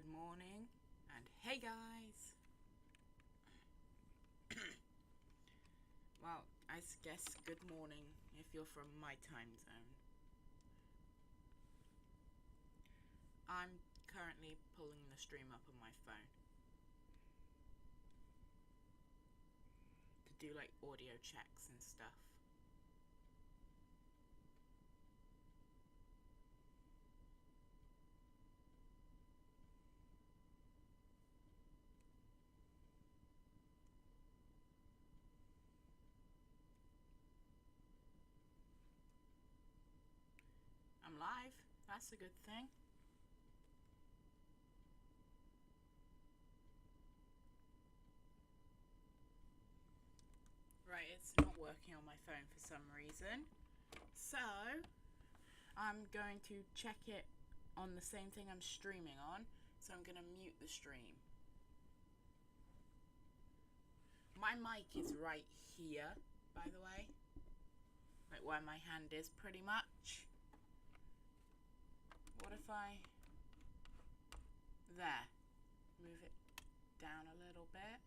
good morning, and hey guys! Well, I guess good morning if you're from my time zone. I'm currently pulling the stream up on my phone to do like audio checks and stuff. I'm live, that's a good thing. Right, it's not working on my phone for some reason. So, I'm going to check it on the same thing I'm streaming on. So I'm going to mute the stream. My mic is right here, by the way. Like where my hand is, pretty much. What if I... There. Move it down a little bit.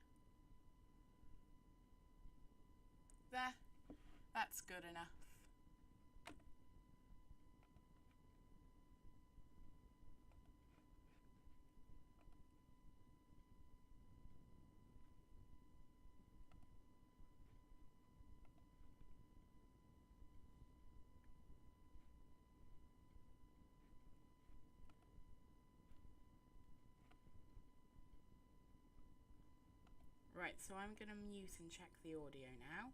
There. That's good enough. Right, so I'm going to mute and check the audio now.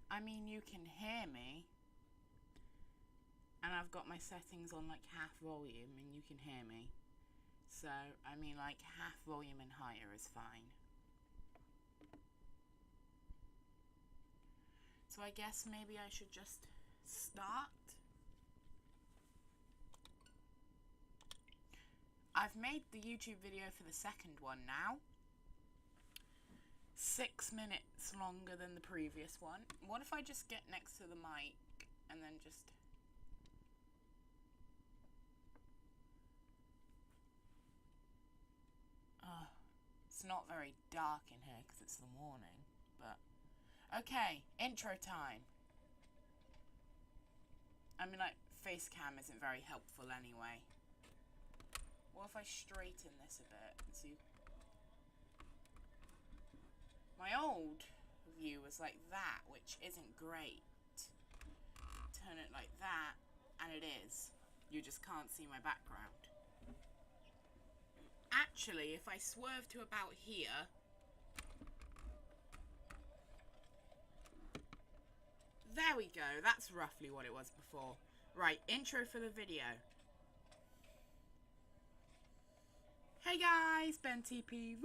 I mean, you can hear me. And I've got my settings on like half volume and you can hear me. So, I mean, like half volume and higher is fine. So I guess maybe I should just start. I've made the YouTube video for the second one now. 6 minutes longer than the previous one. What if I just get next to the mic and then just... It's not very dark in here because it's the morning, but... Okay, intro time. I mean, like, face cam isn't very helpful anyway. What if I straighten this a bit and see... My old view was like that, which isn't great. Turn it like that, and it is. You just can't see my background. Actually, if I swerve to about here... There we go, that's roughly what it was before. Right, intro for the video. Hey guys, Ben TP,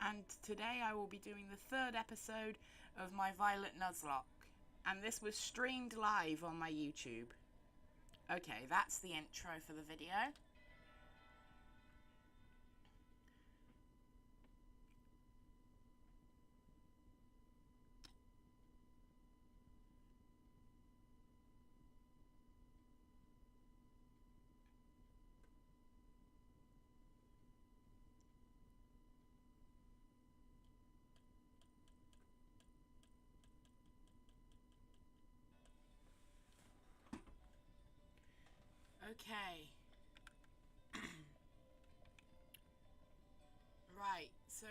and today I will be doing the 3rd episode of my Violet Nuzlock, and this was streamed live on my YouTube. Okay, that's the intro for the video. Okay. Right, so...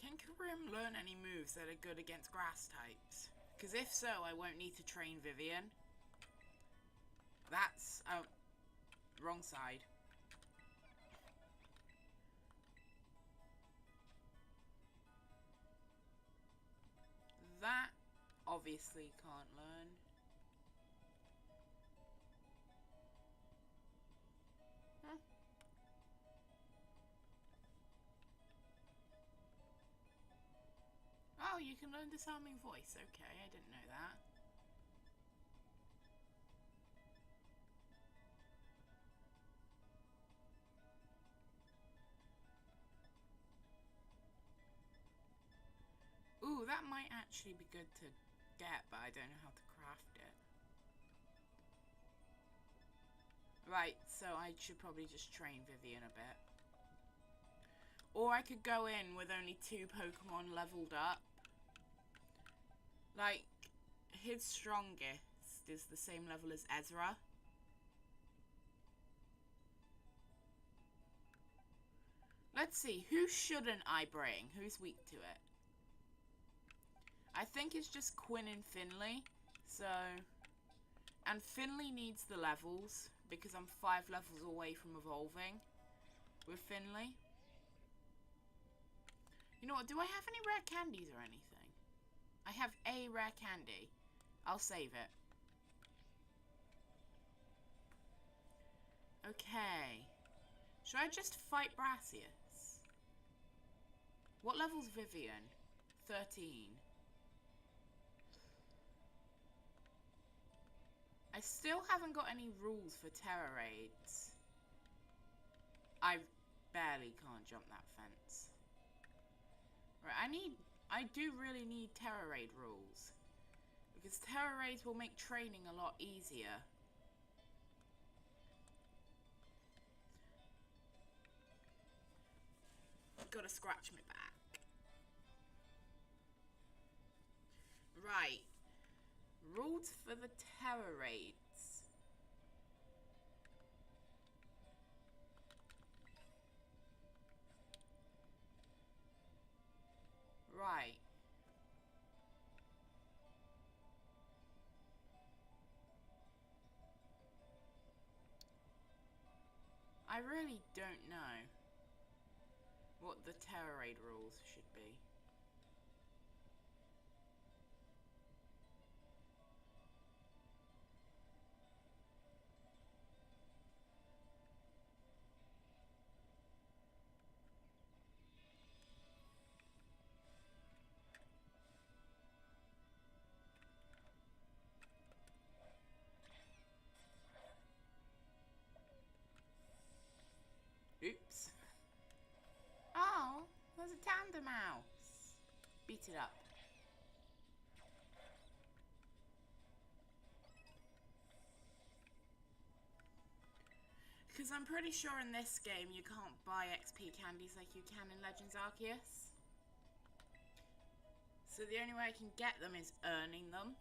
Can Karim learn any moves that are good against grass types? Because if so, I won't need to train Vivian. That's... oh, wrong side. That, of obviously can't learn. Huh. Oh, you can learn Disarming Voice. Okay, I didn't know that. Ooh, that might actually be good to get, but I don't know how to craft it. Right, so I should probably just train Vivian a bit. Or I could go in with only 2 Pokemon leveled up. Like, his strongest is the same level as Ezra. Let's see, who shouldn't I bring? Who's weak to it? I think it's just Quinn and Finley. So, and Finley needs the levels because I'm 5 levels away from evolving with Finley. You know what, do I have any rare candies or anything? I have a rare candy. I'll save it. Okay. Should I just fight Brassius? What level's Vivian? 13. I still haven't got any rules for Tera Raids. I barely can't jump that fence. Right, I do really need Tera Raid rules. Because Tera Raids will make training a lot easier. Gotta scratch my back. Right. Rules for the Tera Raids. Right. I really don't know what the Tera Raid rules should be. Oops. Oh, there's a tandem mouse. Beat it up. Because I'm pretty sure in this game you can't buy XP candies like you can in Legends Arceus. So the only way I can get them is earning them.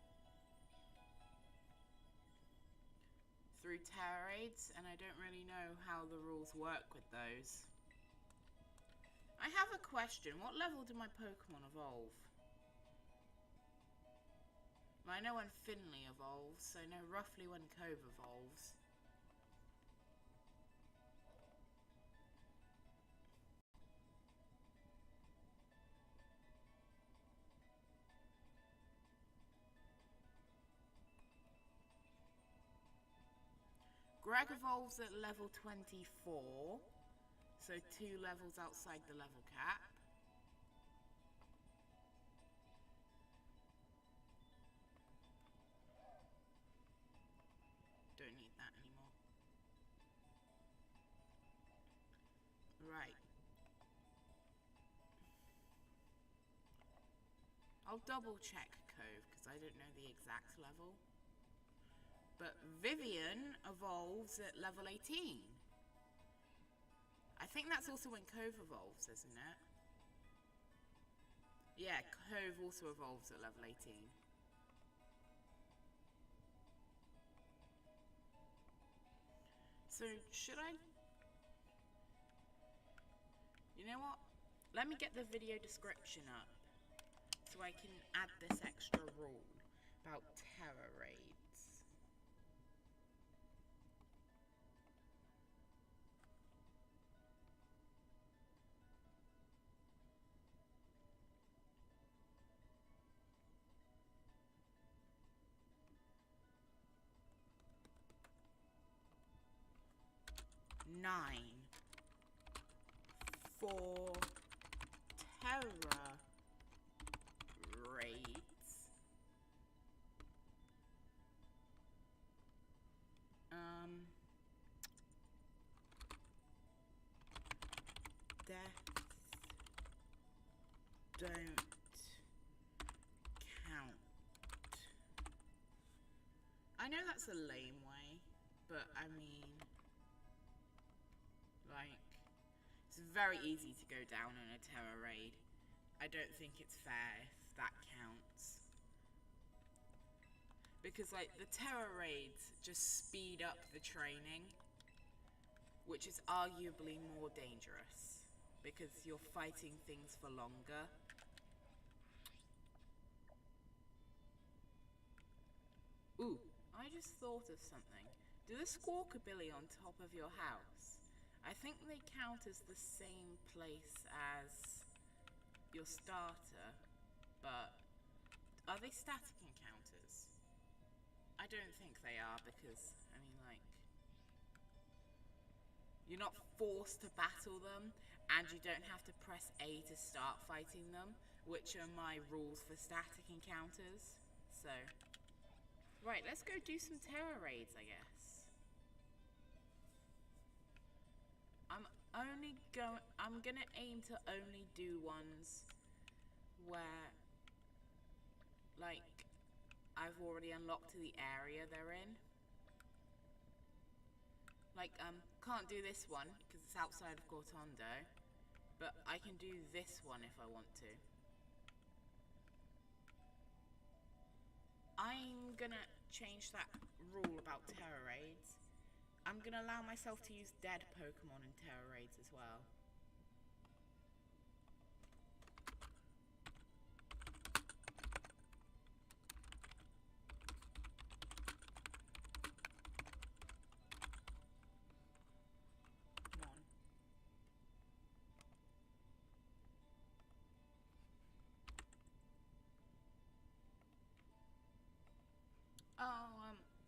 Through Tera Raids, and I don't really know how the rules work with those. I have a question. What level do my Pokemon evolve? I know when Finley evolves, so I know roughly when Cove evolves. Greg evolves at level 24, so 2 levels outside the level cap. Don't need that anymore. Right. I'll double check Cove, because I don't know the exact level. But Vivian evolves at level 18. I think that's also when Cove evolves, isn't it? Yeah, Cove also evolves at level 18. So, should I... You know what? Let me get the video description up, so I can add this extra rule about Tera Raids. 9 for Tera Raids Deaths don't count. I know that's a lame way, but I mean, like, it's very easy to go down in a Tera raid. I don't think it's fair if that counts. Because, like, the Tera raids just speed up the training, which is arguably more dangerous, because you're fighting things for longer. Ooh, I just thought of something. Do the Squawkabilly on top of your house, I think they count as the same place as your starter, but are they static encounters? I don't think they are, because, I mean, like, you're not forced to battle them, and you don't have to press A to start fighting them, which are my rules for static encounters. So, right, let's go do some Tera raids, I guess. I'm gonna aim to only do ones where, like, I've already unlocked the area they're in. Like, can't do this one because it's outside of Gortondo, but I can do this one if I want to. I'm gonna change that rule about Tera raids. I'm gonna allow myself to use dead Pokemon in Tera raids as well.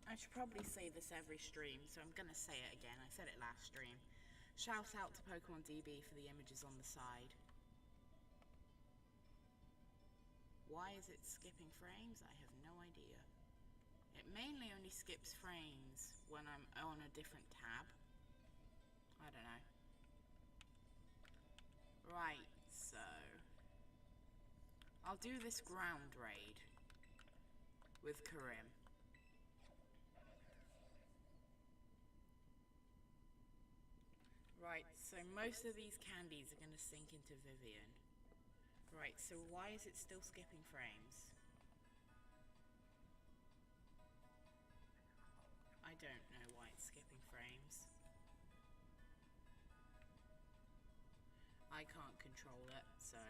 I should probably say this every stream, so I'm gonna say it again. I said it last stream. Shout out to Pokemon DB for the images on the side. Why is it skipping frames? I have no idea. It mainly only skips frames when I'm on a different tab. I don't know. Right, so I'll do this ground raid with Karim. Right, so most of these candies are going to sink into Vivian. Right, so why is it still skipping frames? I don't know why it's skipping frames. I can't control it, so...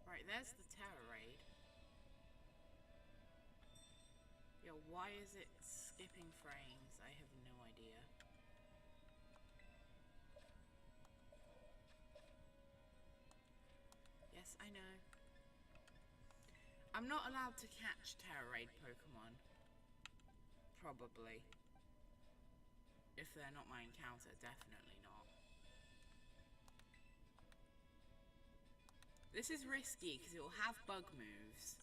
Right, there's the Tera raid. Yo, why is it skipping frames? I have no idea. Yes, I know. I'm not allowed to catch Tera raid Pokemon. Probably. If they're not my encounter, definitely not. This is risky because it will have bug moves.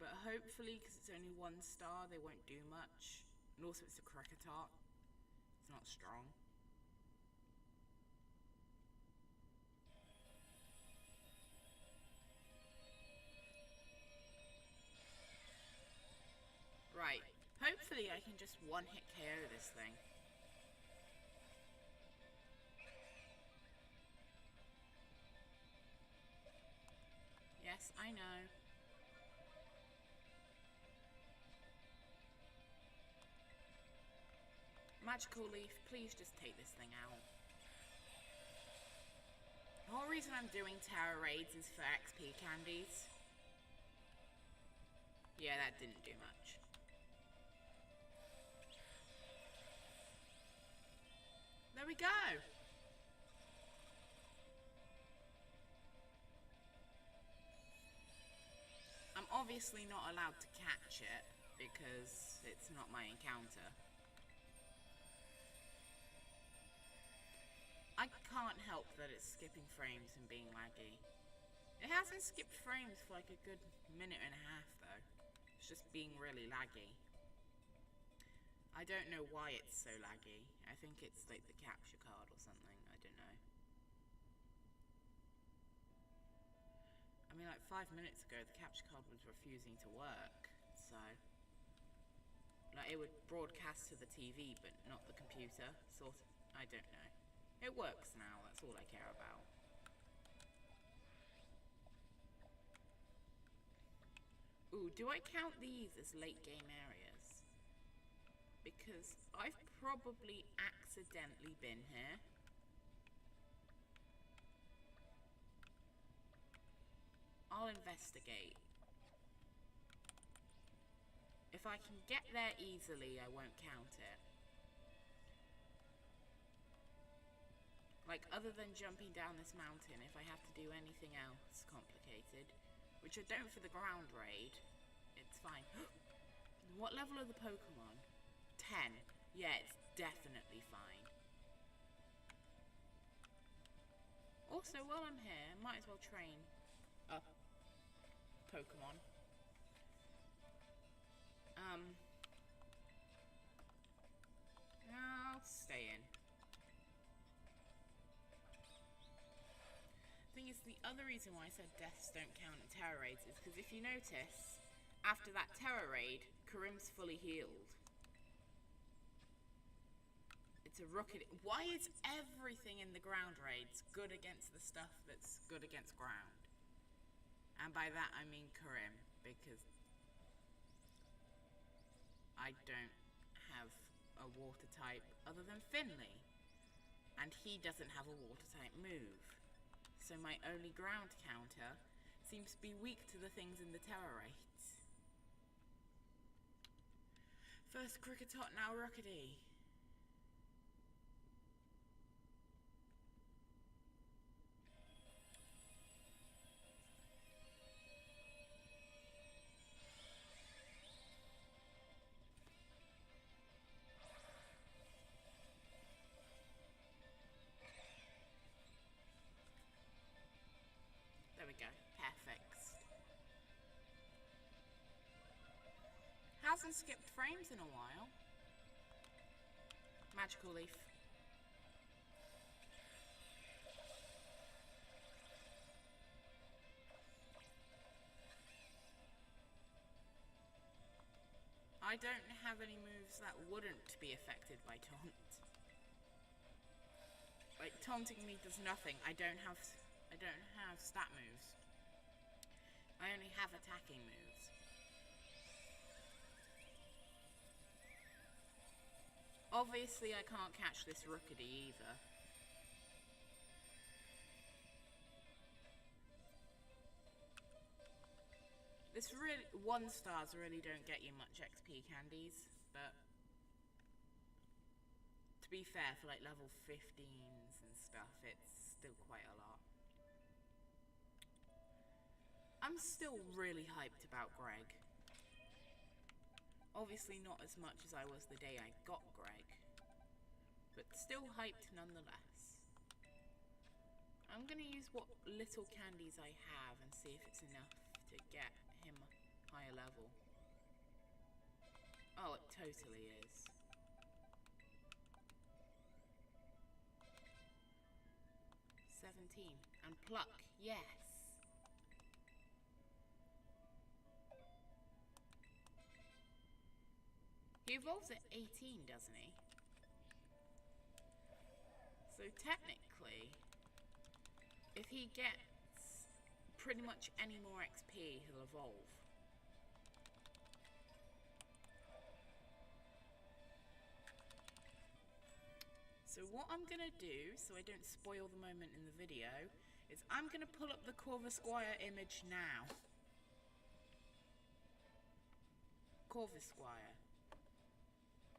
But hopefully, because it's only 1 star, they won't do much. And also it's a Kricketot. It's not strong. Right. Hopefully I can just one-hit KO this thing. Yes, I know. Magical Leaf, please just take this thing out. The whole reason I'm doing Tera raids is for XP candies. Yeah, that didn't do much. There we go! I'm obviously not allowed to catch it because it's not my encounter. can't help that it's skipping frames and being laggy. It hasn't skipped frames for like a good minute and a half though. It's just being really laggy. I don't know why it's so laggy. I think it's like the capture card or something. I don't know. I mean, like 5 minutes ago, the capture card was refusing to work. So, like, it would broadcast to the TV, but not the computer. Sort of. I don't know. It works now. That's all I care about. Ooh, do I count these as late game areas? Because I've probably accidentally been here. I'll investigate. If I can get there easily, I won't count it. Like, other than jumping down this mountain, if I have to do anything else complicated, which I don't for the ground raid, it's fine. What level are the Pokemon? 10. Yeah, it's definitely fine. Also, while I'm here, might as well train a Pokemon. I'll stay in. Thing is, the other reason why I said deaths don't count in Tera Raids is because if you notice, after that Tera Raid, Karim's fully healed. It's a rocket. Why is everything in the ground raids good against the stuff that's good against ground? And by that I mean Karim, because I don't have a water type other than Finley, and he doesn't have a water type move. So my only ground counter seems to be weak to the things in the Tera Raids. First Cricketot, now Rockety. There we go. Perfect. Hasn't skipped frames in a while. Magical Leaf. I don't have any moves that wouldn't be affected by taunt. Like, taunting me does nothing. I don't have stat moves. I only have attacking moves. Obviously I can't catch this Rookity either. This really, 1 stars really don't get you much XP candies, but to be fair, for like level 15s and stuff, it's still quite a lot. I'm still really hyped about Greg. Obviously not as much as I was the day I got Greg, but still hyped nonetheless. I'm gonna use what little candies I have and see if it's enough to get him higher level. Oh, it totally is. And pluck, yes. He evolves at 18, doesn't he? So technically, if he gets pretty much any more XP, he'll evolve. So what I'm going to do, so I don't spoil the moment in the video, is I'm going to pull up the Corvisquire image now. Corvisquire.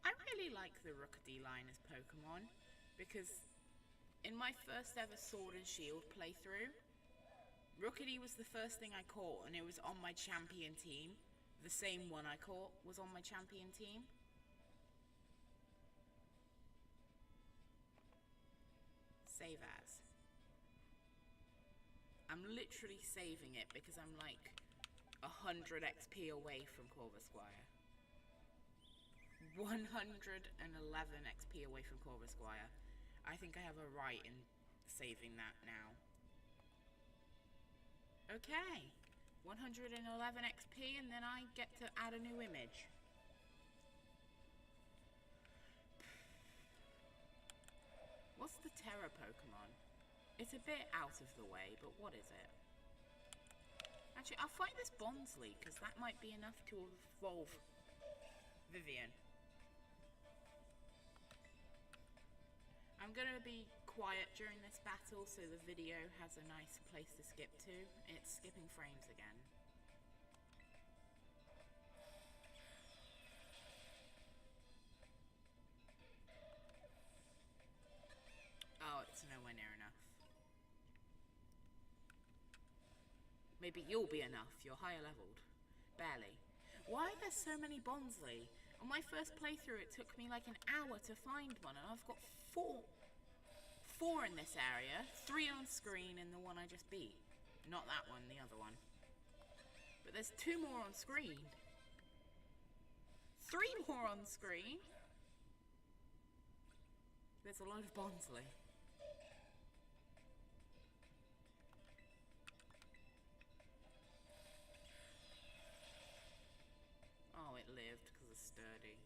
I really like the Rookity line as Pokemon, because in my first ever Sword and Shield playthrough, Rookity was the first thing I caught, and it was on my champion team. The same one I caught was on my champion team. save as? I'm literally saving it because I'm like 100 XP away from Corvusquire. 111 XP away from Corvusquire. I think I have a right in saving that now. Okay. 111 XP, and then I get to add a new image. What's the Tera Pokemon? It's a bit out of the way, but what is it? Actually, I'll fight this Bonsly, because that might be enough to evolve Vivian. I'm going to be quiet during this battle, so the video has a nice place to skip to. It's skipping frames again. Oh, it's nowhere near enough. Maybe you'll be enough. You're higher leveled. Barely. Why are there so many Bonsly? On my first playthrough, it took me like an hour to find one, and I've got four in this area. 3 on screen and the one I just beat. Not that one, the other one. But there's 2 more on screen. 3 more on screen. There's a lot of Bonsly. Oh, it lived because it's sturdy.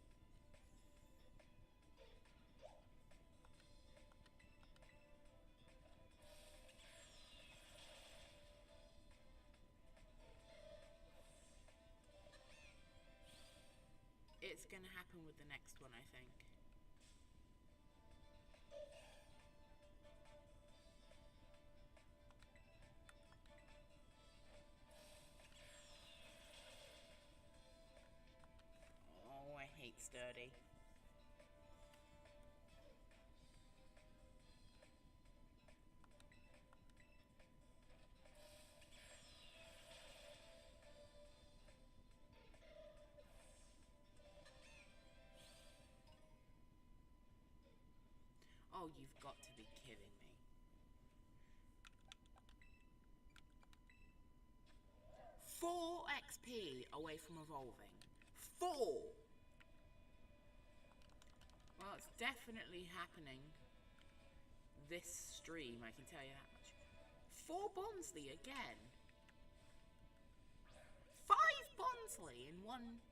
It's gonna happen with the next one, I think. Oh, I hate sturdy. Oh, you've got to be kidding me. Four XP away from evolving. 4! Well, it's definitely happening this stream, I can tell you that much. 4 Bonsly again. 5 Bonsly in one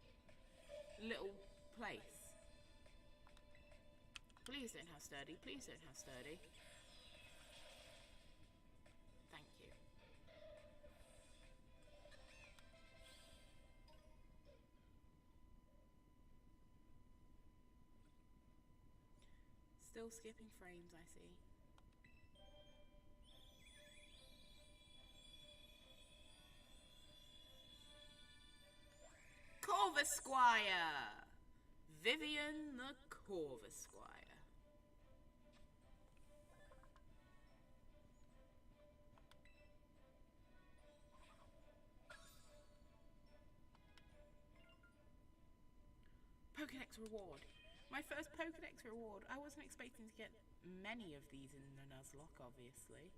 little place. Please don't have sturdy. Please don't have sturdy. Thank you. Still skipping frames, I see. Corvusquire! Vivian the Corvusquire. Pokédex reward. My first Pokédex reward. I wasn't expecting to get many of these in the Nuzlock, obviously.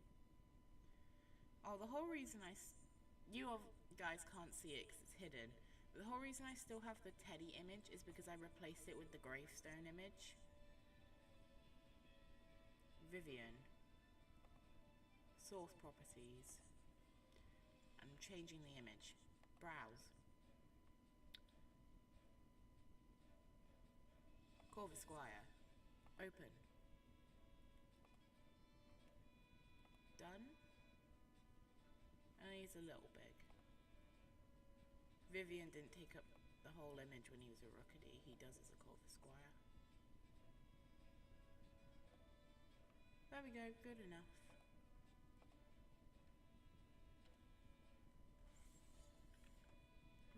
Oh, the whole reason you guys can't see it because it's hidden. But the whole reason I still have the Teddy image is because I replaced it with the gravestone image. Vivian. Source properties. I'm changing the image. Browse. Corvusquire. Open. Done. And he's a little big. Vivian didn't take up the whole image when he was a Rookity. He does as a Corvusquire. There we go. Good enough.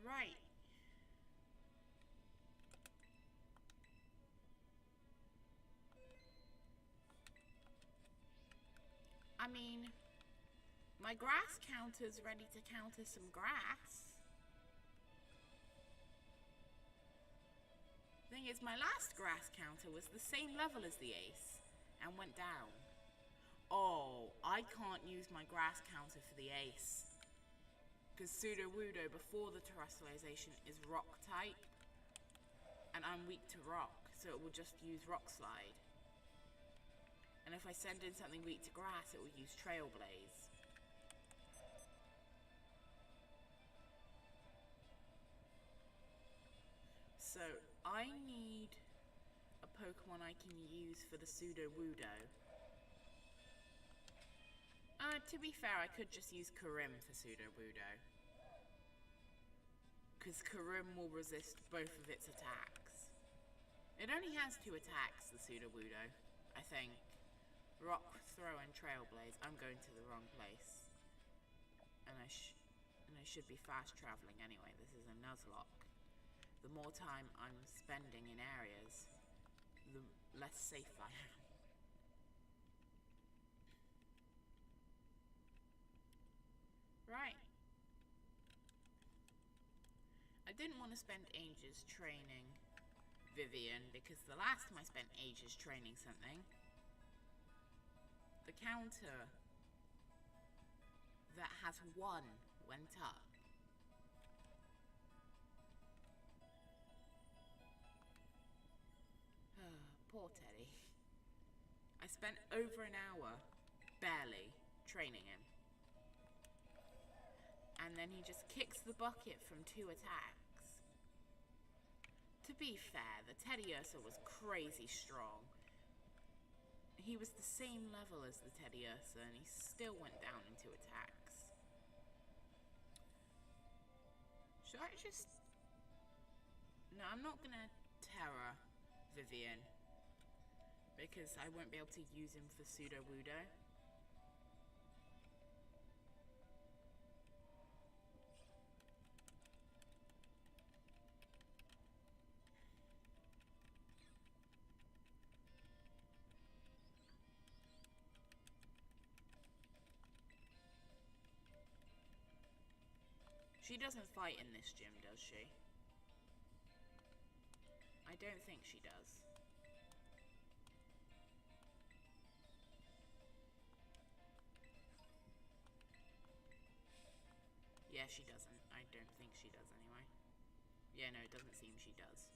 Right. I mean, my grass counter's ready to counter some grass. Thing is, my last grass counter was the same level as the ace and went down. Oh, I can't use my grass counter for the ace. Because Sudowoodo, before the terrestrialization, is rock type. And I'm weak to rock, so it will just use Rock Slide. And if I send in something weak to grass, it will use Trailblaze. So, I need a Pokemon I can use for the Sudowoodo. To be fair, I could just use Karim for Sudowoodo. Because Karim will resist both of its attacks. It only has 2 attacks, the Sudowoodo, I think. Rock, Throw, and Trailblaze. I'm going to the wrong place. And I should be fast traveling anyway. This is a Nuzlock. The more time I'm spending in areas, the less safe I am. Right. I didn't want to spend ages training Vivian, because the last time I spent ages training something, the counter that has 1 went up. Poor Teddy. I spent over an hour, barely, training him. And then he just kicks the bucket from 2 attacks. To be fair, the Teddiursa was crazy strong. He was the same level as the Teddiursa, and he still went down in 2 attacks. Should I just... No, I'm not gonna Tera Vivian, because I won't be able to use him for Sudowoodo. She doesn't fight in this gym, does she? I don't think she does. Yeah, she doesn't. I don't think she does anyway. Yeah, no, it doesn't seem she does.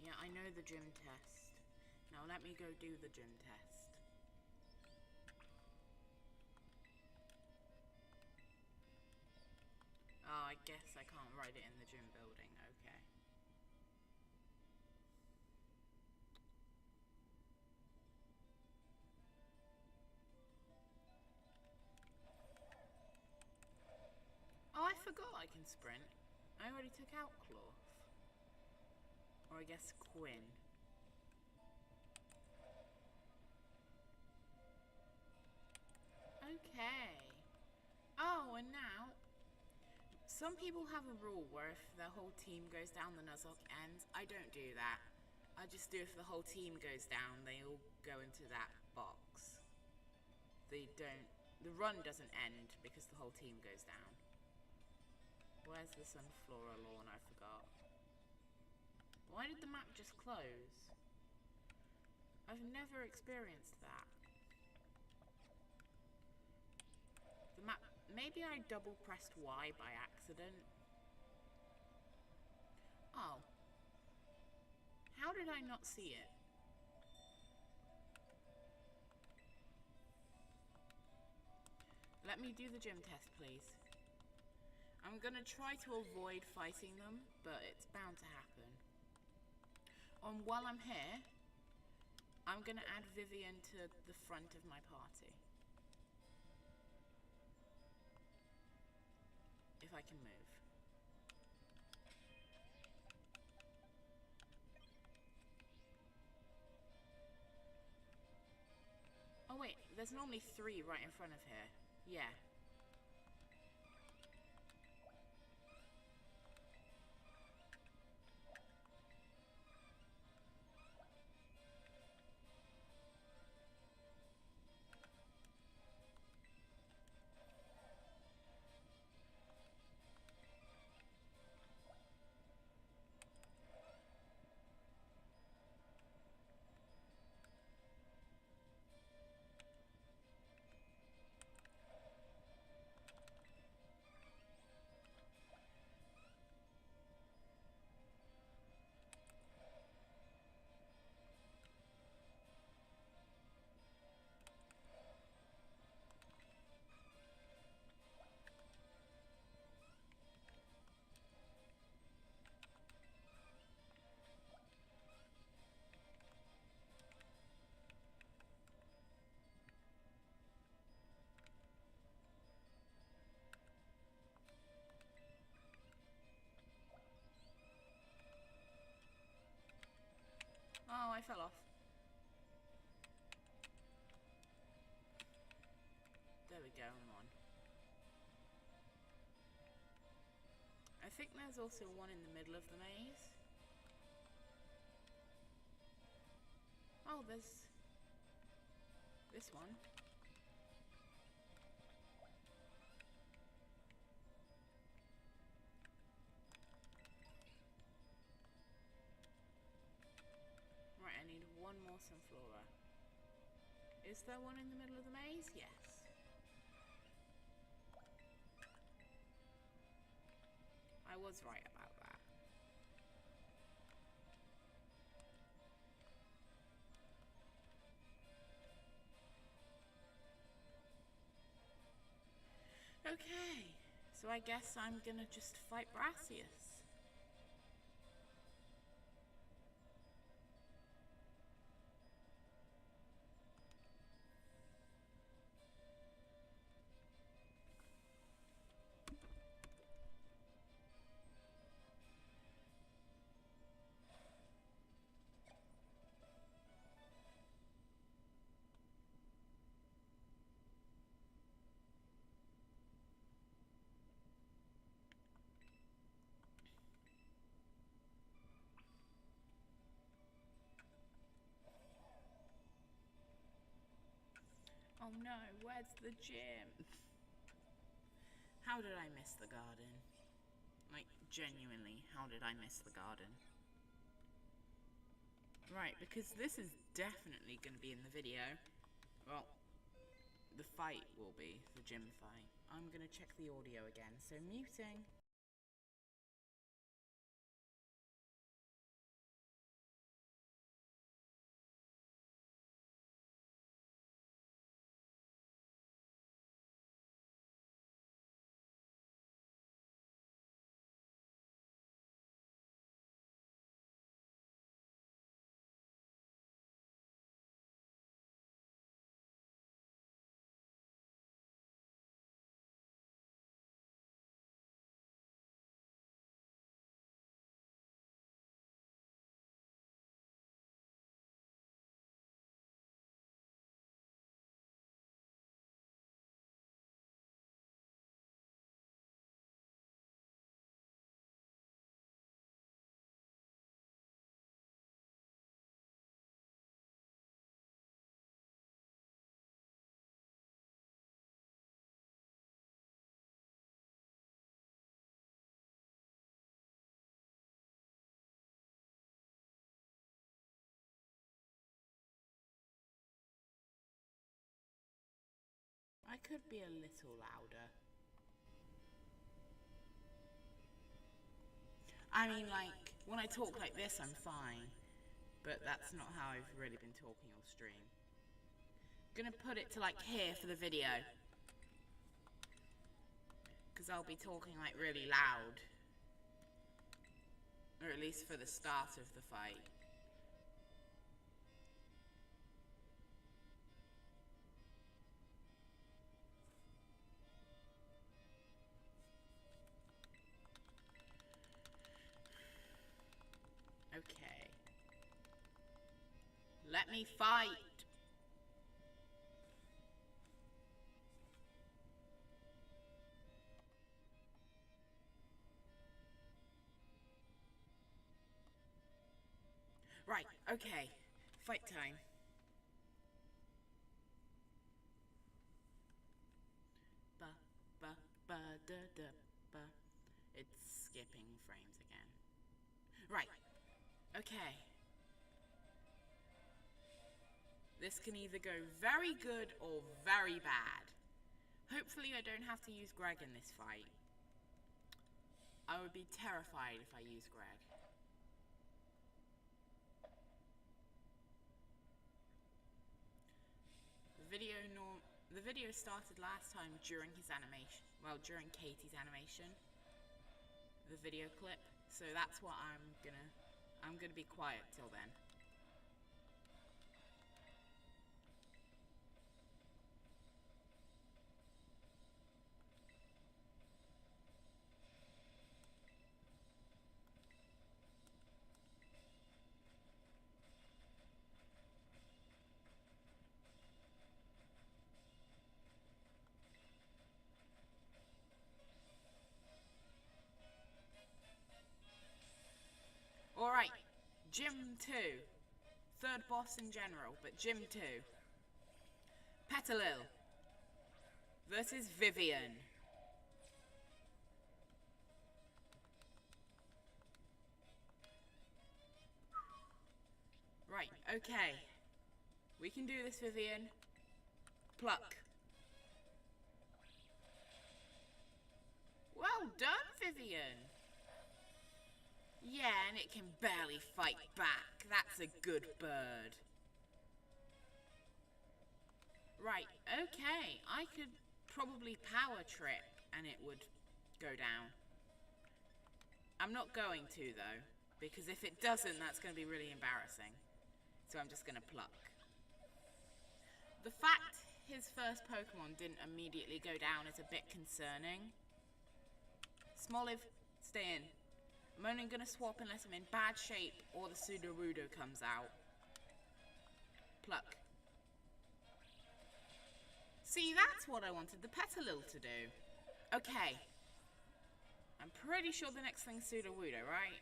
Yeah, I know the gym test. Now let me go do the gym test. Oh, I guess I can't write it in the gym building. Okay. Oh, I forgot I can sprint. I already took out Cloth. Or I guess Quinn. Okay. Oh, and now... Some people have a rule where if the whole team goes down, the Nuzlocke ends. I don't do that. I just do if the whole team goes down, they all go into that box. They don't... The run doesn't end because the whole team goes down. Where's the Sunflora lawn? I forgot. Why did the map just close? I've never experienced that. The map... Maybe I double pressed Y by accident. Oh. How did I not see it? Let me do the gym test, please. I'm gonna try to avoid fighting them, but it's bound to happen. While I'm here, I'm gonna add Vivian to the front of my party. If I can move. Oh wait, there's normally 3 right in front of here. Yeah. I fell off. There we go, I'm on. I think there's also one in the middle of the maze. Oh, there's this one. Right, I need one more sunflower. Is there one in the middle of the maze? Yes. I was right about that. Okay, so I guess I'm gonna just fight Brassius. Oh no, where's the gym? How did I miss the garden? Like, genuinely, how did I miss the garden? Right, because this is definitely going to be in the video. Well, the fight will be, the gym fight. I'm going to check the audio again, so muting. I could be a little louder. I mean, like, when I talk like this, I'm fine. But that's not how I've really been talking on stream. Gonna put it to, like, here for the video. Because I'll be talking, like, really loud. Or at least for the start of the fight. Okay. Let me fight! Right, okay. Fight time. Ba, ba, ba, da, da, ba. It's skipping frames again. Right. Okay. This can either go very good or very bad. Hopefully I don't have to use Greg in this fight. I would be terrified if I use Greg. The video started last time during his animation. Well, during Katie's animation. The video clip. So that's what I'm gonna be quiet till then. Gym 2. Third boss in general, but Gym 2. Petalil versus Vivian. Right, okay. We can do this, Vivian. Pluck. Well done, Vivian. Yeah, and it can barely fight back. That's a good bird. Right, okay. I could probably power trip and it would go down. I'm not going to, though, because if it doesn't, that's going to be really embarrassing. So I'm just going to pluck. The fact his first Pokemon didn't immediately go down is a bit concerning. Smoliv, stay in. I'm only going to swap unless I'm in bad shape or the Sudowoodo comes out. Pluck. See, that's what I wanted the Petalil to do. Okay. I'm pretty sure the next thing's Sudowoodo, right?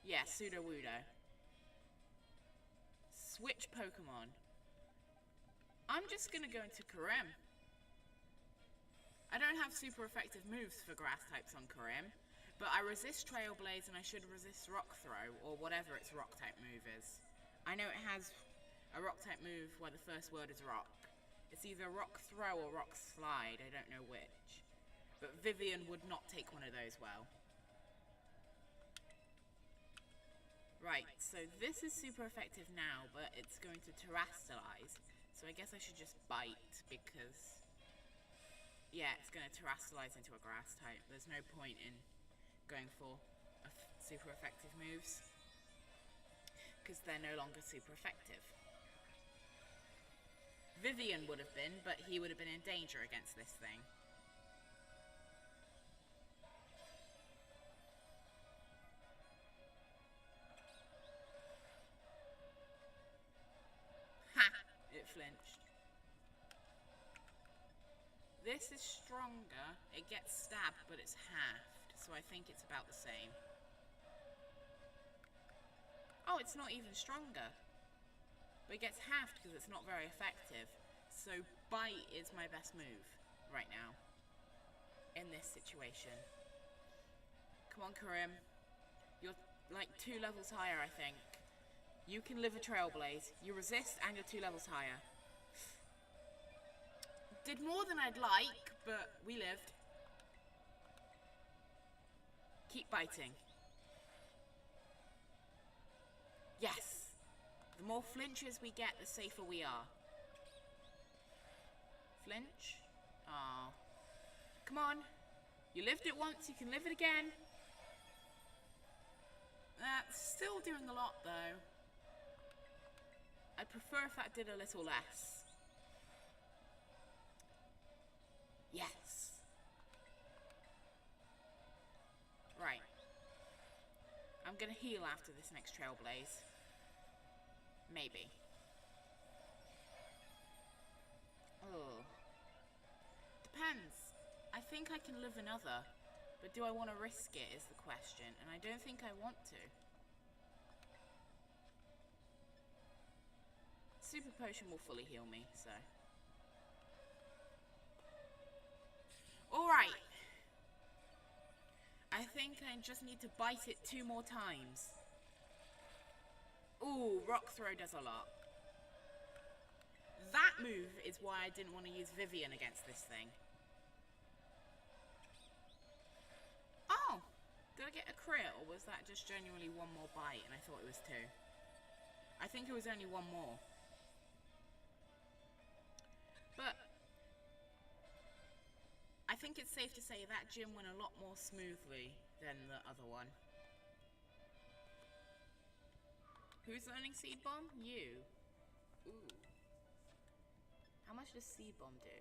Yeah, Sudowoodo. Switch Pokemon. I'm just gonna go into Karim. I don't have super effective moves for grass types on Karim, but I resist Trailblaze and I should resist Rock Throw, or whatever its rock type move is. I know it has a rock type move where the first word is rock. It's either Rock Throw or Rock Slide, I don't know which. But Vivian would not take one of those well. Right, so this is super effective now, but it's going to Terrastalize. So I guess I should just bite, because... yeah, it's going to Terrastalize into a grass type. There's no point in going for super effective moves, because they're no longer super effective. Vivian would have been, but he would have been in danger against this thing. Ha! It flinched. This is stronger. It gets stabbed, but it's halved, so I think it's about the same. Oh, it's not even stronger. But it gets halved because it's not very effective. So bite is my best move right now in this situation. Come on, Karim. You're like 2 levels higher, I think. You can live a Trailblaze. You resist and you're 2 levels higher. Did more than I'd like, but we lived. Keep biting. Yes. The more flinches we get, the safer we are. Flinch. Aww. Come on. You lived it once, you can live it again. That's still doing a lot, though. I'd prefer if that did a little less. Yes. Right. I'm gonna heal after this next Trailblaze. Maybe. Oh. Depends. I think I can live another, but do I want to risk it is the question, and I don't think I want to. Super Potion will fully heal me, so. Alright. I think I just need to bite it 2 more times. Ooh, Rock Throw does a lot. That move is why I didn't want to use Vivian against this thing. Oh! Did I get a crit, or was that just genuinely 1 more bite and I thought it was 2? I think it was only 1 more. But I think it's safe to say that gym went a lot more smoothly than the other one. Who's learning Seed Bomb? You. Ooh. How much does Seed Bomb do?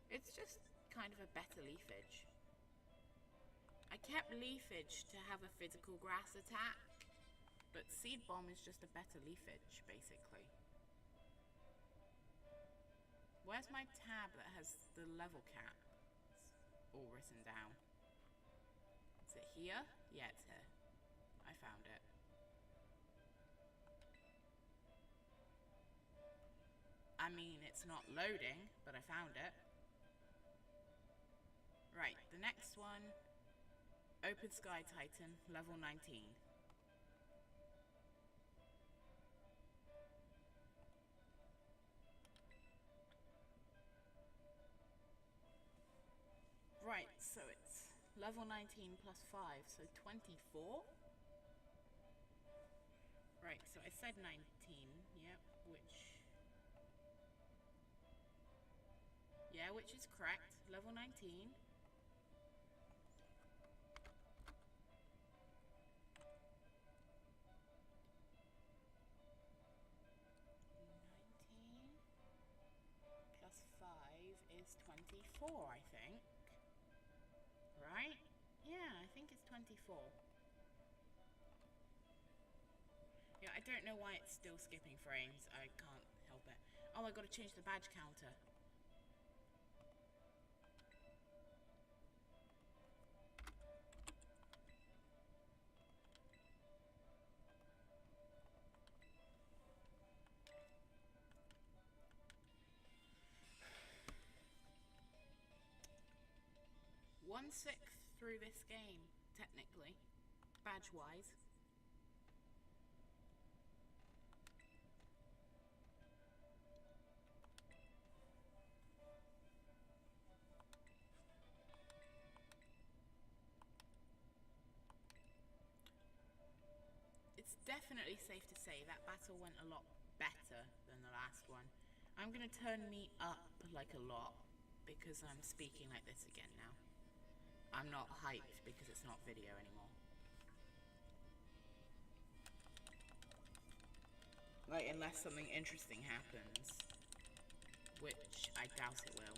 It's just kind of a better leafage. I kept leafage to have a physical grass attack, but Seed Bomb is just a better leafage, basically. Where's my tab that has the level cap? It's all written down. Is it here? Yeah, it's here. I mean it's not loading, but I found it. Right, the next one, Open Sky Titan, level 19. Right, so it's level 19 plus 5, so 24? Right, so I said 19, yep, which is correct, level 19. 24, I think. Right? Yeah, I think it's 24. Yeah, I don't know why it's still skipping frames. I can't help it. Oh, I gotta change the badge counter. One-sixth through this game, technically, badge-wise. It's definitely safe to say that battle went a lot better than the last one. I'm gonna turn me up like a lot because I'm speaking like this again now. I'm not hyped because it's not video anymore. Like, unless something interesting happens, which I doubt it will.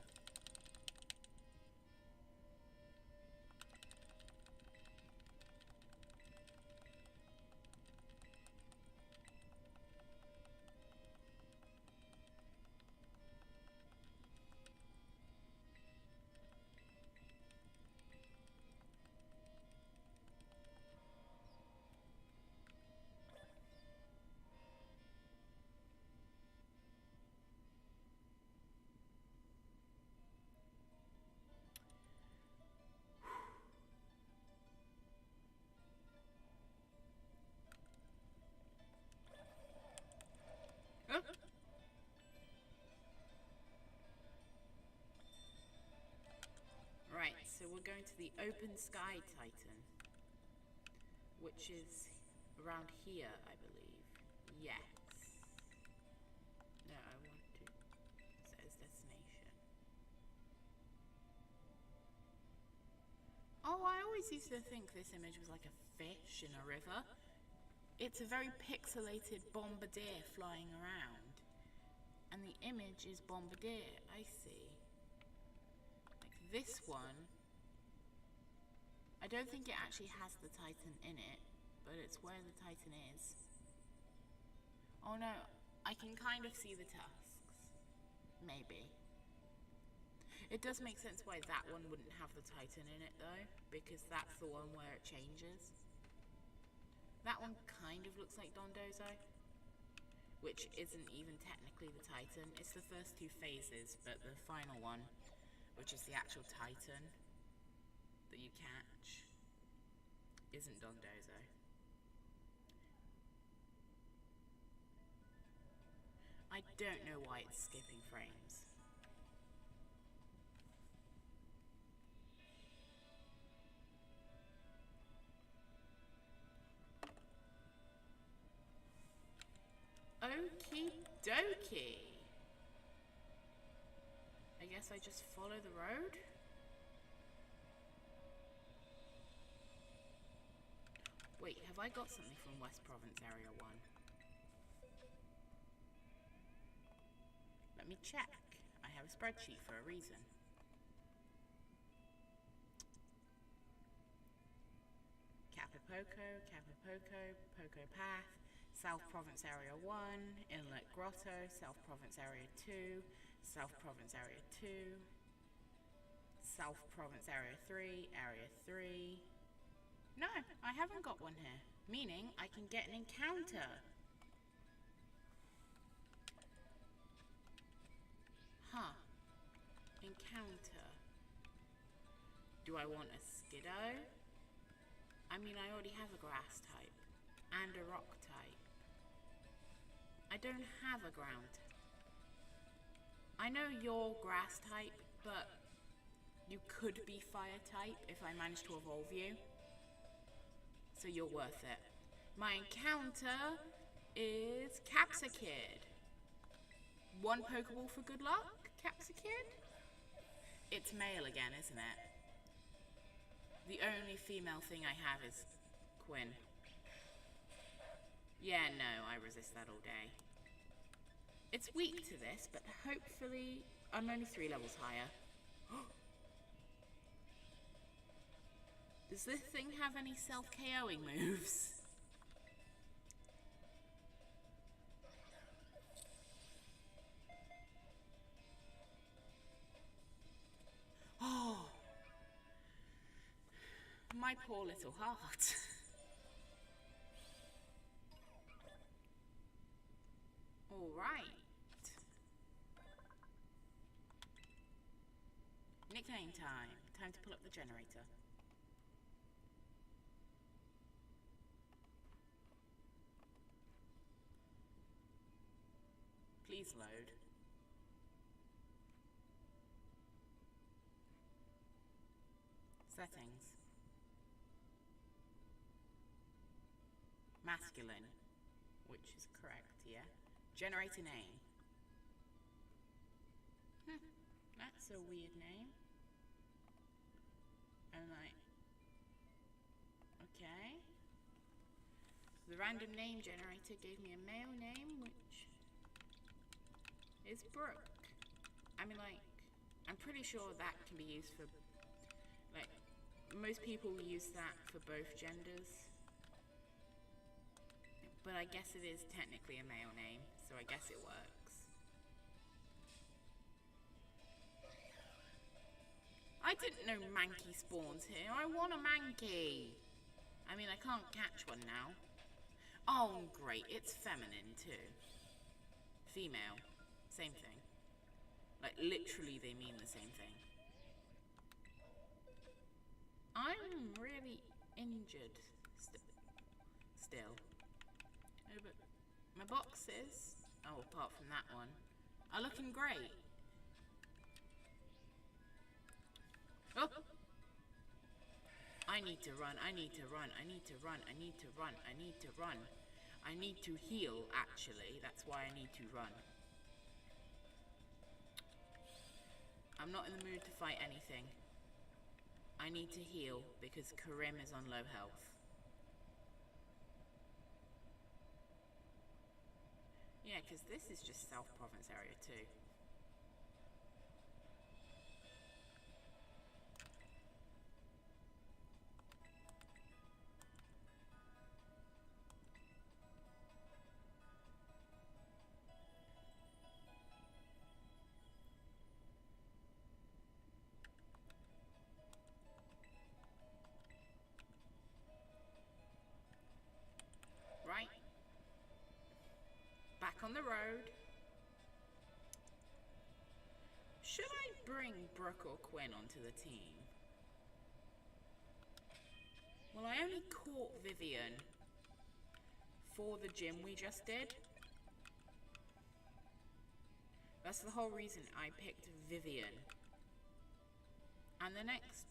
Right, so we're going to the Open Sky Titan, which is around here, I believe. Yes. No, I want to. It says destination. Oh, I always used to think this image was like a fish in a river. It's a very pixelated bombardier flying around. And the image is bombardier, I see. Like this one, I don't think it actually has the Titan in it, but it's where the Titan is. Oh no, I can kind of see the tusks. Maybe. It does make sense why that one wouldn't have the Titan in it though, because that's the one where it changes. That one kind of looks like Dondozo, which isn't even technically the Titan. It's the first two phases, but the final one, which is the actual Titan that you catch, isn't Dondozo. I don't know why it's skipping frames. Okie dokie. I guess I just follow the road. Wait, have I got something from West Province Area 1? Let me check. I have a spreadsheet for a reason. Capapoko, Poco Path, South Province Area 1, Inlet Grotto, South Province Area 2, South Province Area 2, South Province Area 3, Area 3. No, I haven't got one here, meaning I can get an encounter. Huh. Encounter. Do I want a Skiddo? I mean, I already have a grass type and a rock type. I don't have a ground. I know you're grass type, but you could be fire type if I manage to evolve you. So you're worth it. My encounter is Capsakid. 1 Pokeball for good luck, Capsakid? It's male again, isn't it? The only female thing I have is Quinn. Yeah, no, I resist that all day. It's weak to this, but hopefully I'm only 3 levels higher. Does this thing have any self-KOing moves? Oh, my poor little heart. All right. Nickname time. Time to pull up the generator. Please load. Settings. Masculine, which is correct, yeah. Generate a name. That's a weird name. And like, okay. The random name generator gave me a male name, which is Brooke. I mean, like, I'm pretty sure that can be used for, like, most people use that for both genders. But I guess it is technically a male name, so I guess it works. I didn't know Mankey spawns here. I want a Mankey. I mean, I can't catch one now. Oh, great. It's feminine, too. Female. Same thing. Like, literally, they mean the same thing. I'm really injured still. Oh, but my boxes, oh, apart from that one, are looking great. Oh! I need to run, I need to run, I need to run, I need to run, I need to run. I need to heal, actually. That's why I need to run. I'm not in the mood to fight anything. I need to heal because Karim is on low health. Yeah, because this is just South Province area too. Right. Back on the road. Should I bring Brooke or Quinn onto the team? Well, I only caught Vivian for the gym we just did. That's the whole reason I picked Vivian. And the next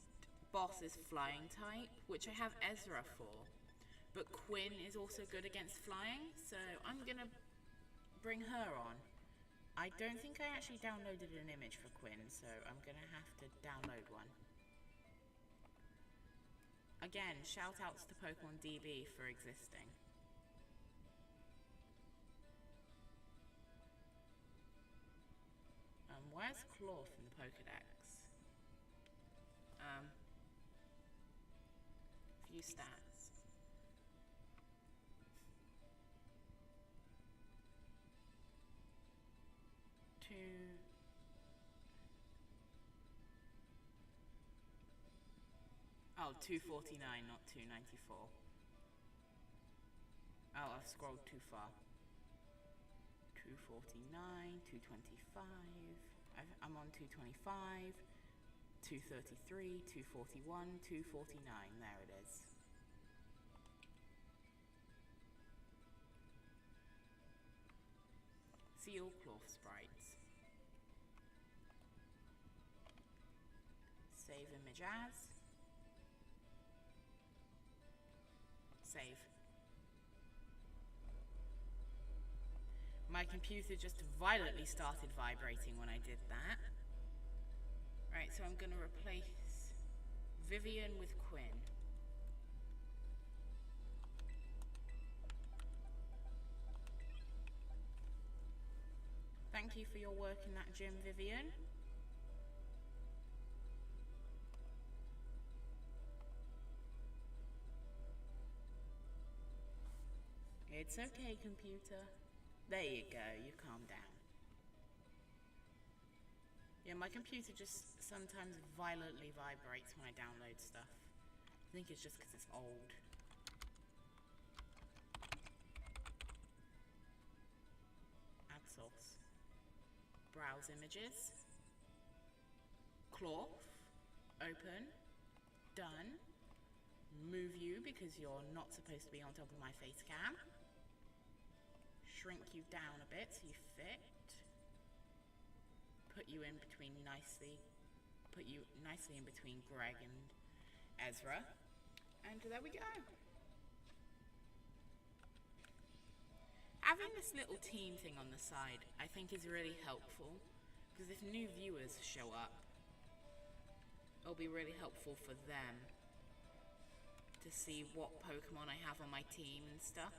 boss is flying type, which I have Ezra for. But Quinn is also good against flying, so I'm gonna bring her on. I don't think I actually downloaded an image for Quinn, so I'm gonna have to download one. Again, shout outs to Pokemon DB for existing. Where's Cloth in the Pokedex? Few stats. Oh, 249, not 294. Oh, I've scrolled too far. 249, 225. I'm on 225, 233, 241, 249. There it is. Seal cloth sprites. Save image as. Save. My computer just violently started vibrating when I did that. Right, so I'm going to replace Vivian with Quinn. Thank you for your work in that gym, Vivian. It's okay, computer. There you go, you calm down. Yeah, my computer just sometimes violently vibrates when I download stuff. I think it's just because it's old. Add source. Browse images. Cloth. Open. Done. Move you because you're not supposed to be on top of my face cam. Shrink you down a bit so you fit. Put you in between nicely. Put you nicely in between Greg and Ezra. And there we go. Having this little team thing on the side I think is really helpful, because if new viewers show up, it'll be really helpful for them to see what Pokemon I have on my team and stuff.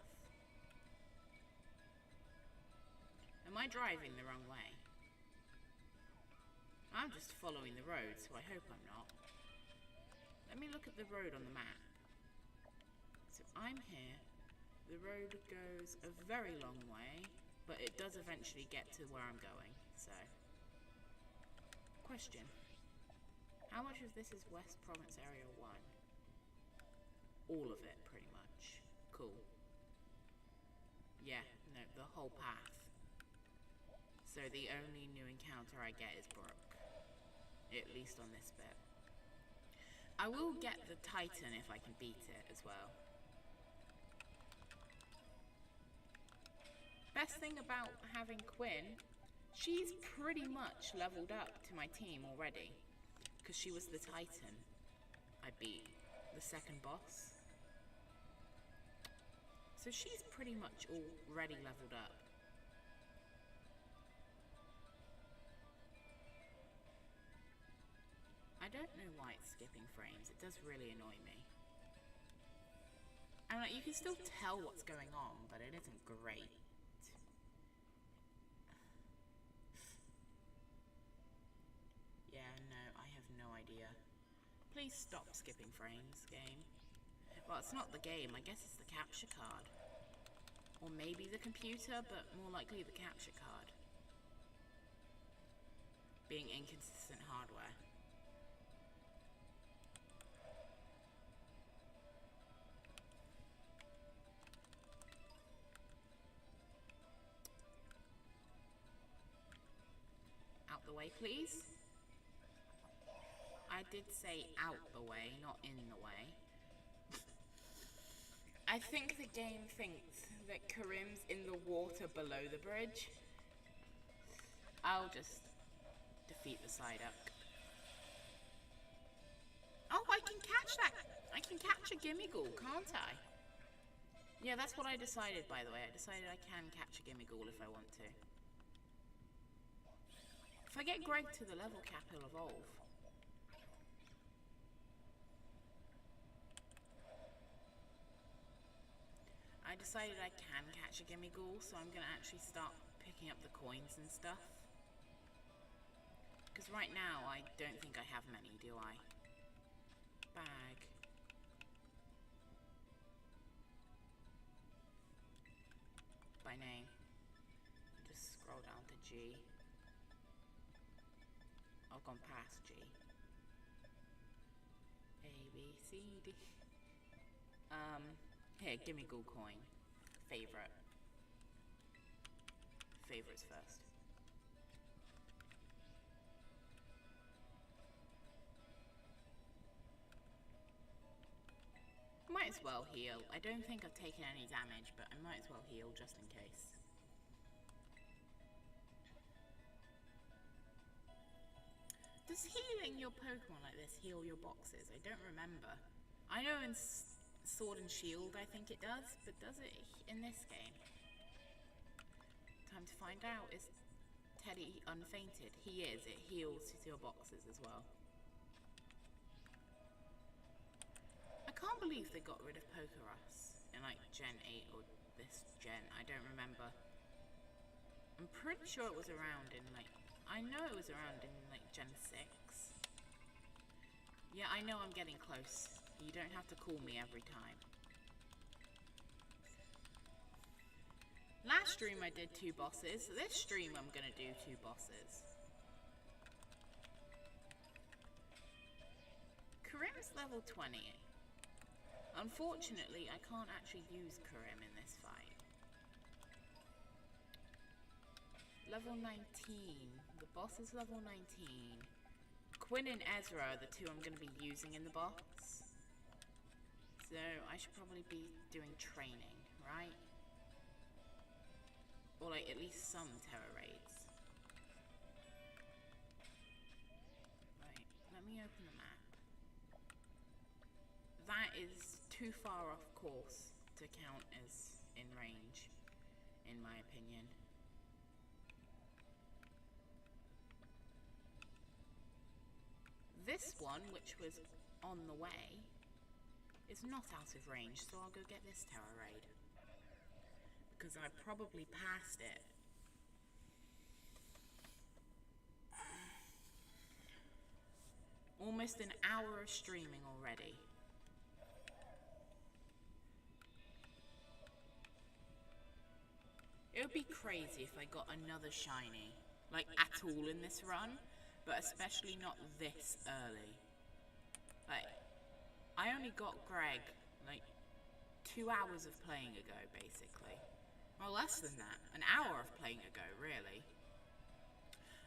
Am I driving the wrong way? I'm just following the road, so I hope I'm not. Let me look at the road on the map. So I'm here. The road goes a very long way, but it does eventually get to where I'm going, so. Question. How much of this is West Province Area 1? All of it, pretty much. Cool. Yeah, no, the whole path. So the only new encounter I get is Brook. At least on this bit. I will get the Titan if I can beat it as well. Best thing about having Quinn, she's pretty much leveled up to my team already. Because she was the Titan I beat, the second boss. So she's pretty much already leveled up. I don't know why it's skipping frames. It does really annoy me. And like, you can still tell what's going on, but it isn't great. Yeah, no, I have no idea. Please stop skipping frames, game. Well, it's not the game. I guess it's the capture card. Or maybe the computer, but more likely the capture card. Being inconsistent hardware. Out the way, please. I did say out the way, not in the way. I think the game thinks that Karim's in the water below the bridge. I'll just defeat the Psyduck. Oh, I can catch that! I can catch a Gimmighoul, can't I? Yeah, that's what I decided, by the way. I decided I can catch a Gimmighoul if I want to. If I get Greg to the level cap, he'll evolve. I decided I can catch a Gimmighoul, so I'm going to actually start picking up the coins and stuff. Because right now, I don't think I have many, do I? Bag. By name. Just scroll down to G. I've gone past G. A, B, C, D. Here, Gimmighoul coin. Favorite. Favorites first. might as well heal. I don't think I've taken any damage, but I might as well heal just in case. Does healing your Pokemon like this heal your boxes? I don't remember. I know in Sword and Shield I think it does, but does it in this game? Time to find out. Is Teddy unfainted? He is. It heals your boxes as well. I can't believe they got rid of Pokerus in like Gen 8 or this gen. I don't remember. I'm pretty sure it was around in like... I know it was around in like Gen 6. Yeah, I know I'm getting close. You don't have to call me every time. Last stream I did 2 bosses. This stream I'm gonna do 2 bosses. Karim's level 20. Unfortunately, I can't actually use Karim in this fight. Level 19. The boss is level 19. Quinn and Ezra are the 2 I'm going to be using in the boss. So I should probably be doing training, right? Or like at least some Tera Raids. Right, let me open the map. That is too far off course to count as in range, in my opinion. This one, which was on the way, is not out of range, so I'll go get this Tera Raid. Because I probably passed it. Almost an hour of streaming already. It would be crazy if I got another shiny, like at all in this run, but especially not this early. Like, I only got Greg like 2 hours of playing ago, basically. Well, less than that. An hour of playing ago, really.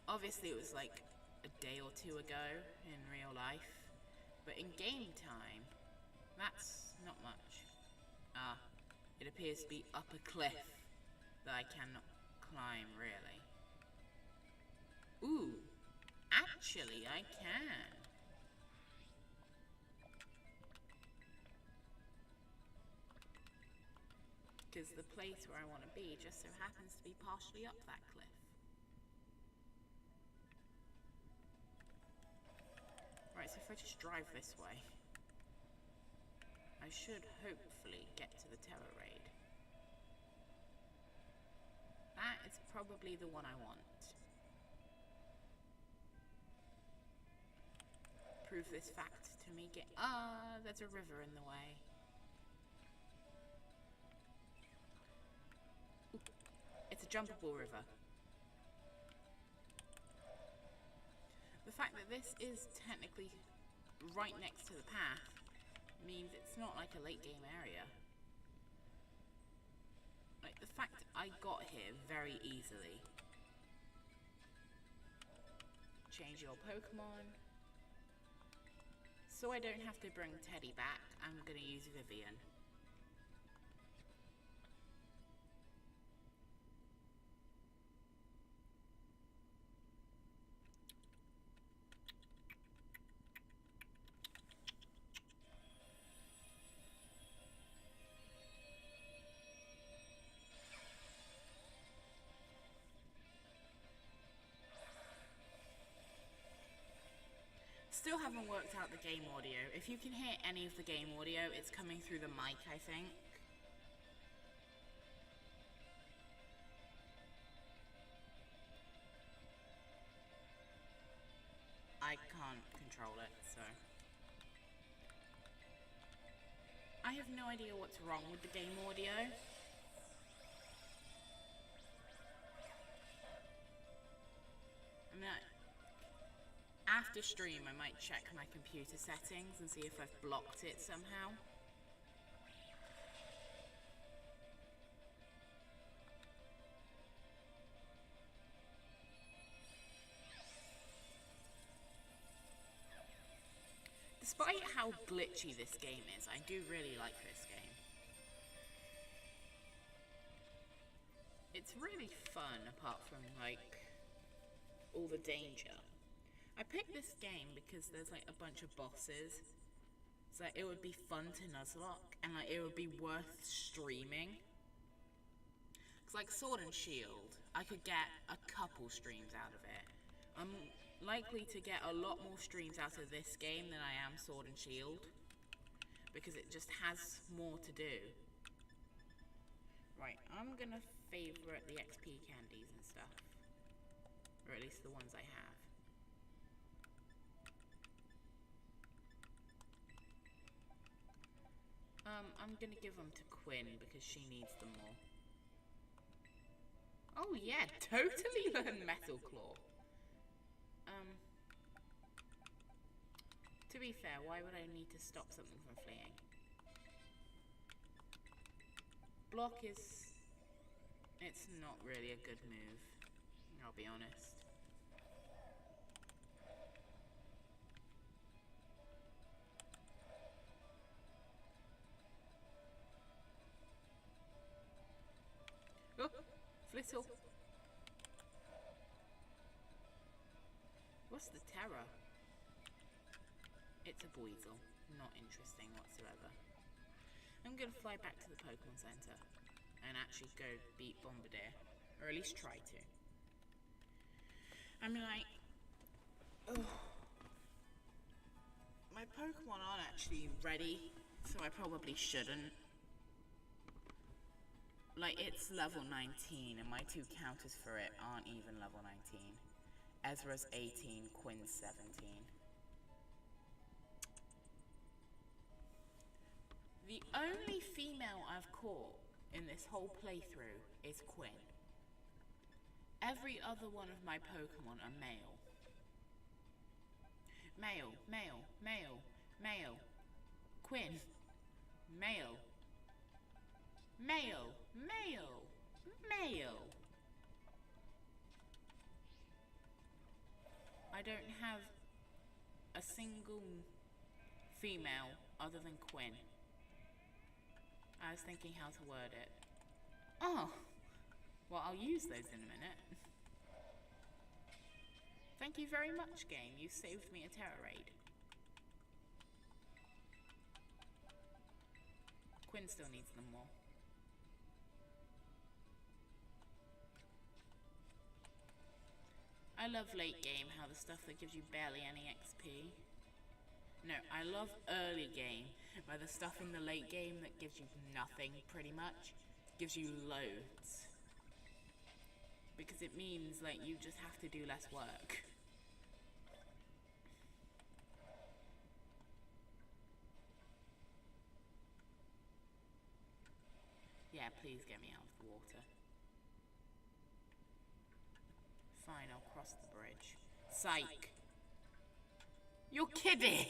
Obviously, it was like a day or 2 ago in real life. But in game time, that's not much. It appears to be up a cliff that I cannot climb, really. Ooh, actually, I can. Because the place where I want to be just so happens to be partially up that cliff. Right, so if I just drive this way, I should hopefully get to the Tera Raid. That is probably the one I want. Prove this fact to me. There's a river in the way. It's a jumpable river. The fact that this is technically right next to the path means it's not like a late game area. Like, the fact I got here very easily. Change your Pokemon. So I don't have to bring Teddy back, I'm gonna use Vivian. Still haven't worked out the game audio. If you can hear any of the game audio, it's coming through the mic, I think. I can't control it, so. I have no idea what's wrong with the game audio. I mean, after stream, I might check my computer settings and see if I've blocked it somehow. Despite how glitchy this game is, I do really like this game. It's really fun, apart from, like, all the danger. I picked this game because there's, like, a bunch of bosses. So it would be fun to Nuzlocke, and, like, it would be worth streaming. It's like Sword and Shield. I could get a couple streams out of it. I'm likely to get a lot more streams out of this game than I am Sword and Shield, because it just has more to do. Right, I'm gonna favourite the XP candies and stuff. Or at least the ones I have. I'm gonna give them to Quinn because she needs them more. Oh yeah, totally learn Metal Claw. To be fair, why would I need to stop something from fleeing? Block is... it's not really a good move, I'll be honest. Oh, Flittle. What's the Tera? It's a Buizel. Not interesting whatsoever. I'm gonna fly back to the Pokemon Center and actually go beat Bombardier. Or at least try to. I mean, like... ugh. My Pokemon aren't actually ready, so I probably shouldn't. Like, it's level 19, and my two counters for it aren't even level 19. Ezra's 18, Quinn's 17. The only female I've caught in this whole playthrough is Quinn. Every other one of my Pokemon are male. Male, male, male, male. Quinn. Male. Male, male, male. I don't have a single female other than Quinn. I was thinking how to word it. Oh, well, I'll use those in a minute. Thank you very much, game. You saved me a Tera Raid. Quinn still needs them more. I love late game, how the stuff that gives you barely any XP. No, I love early game, where the stuff in the late game that gives you nothing, pretty much, gives you loads. Because it means, like, you just have to do less work. Yeah, please get me out of the water. Fine, I'll cross the bridge. Psych! You're kidding!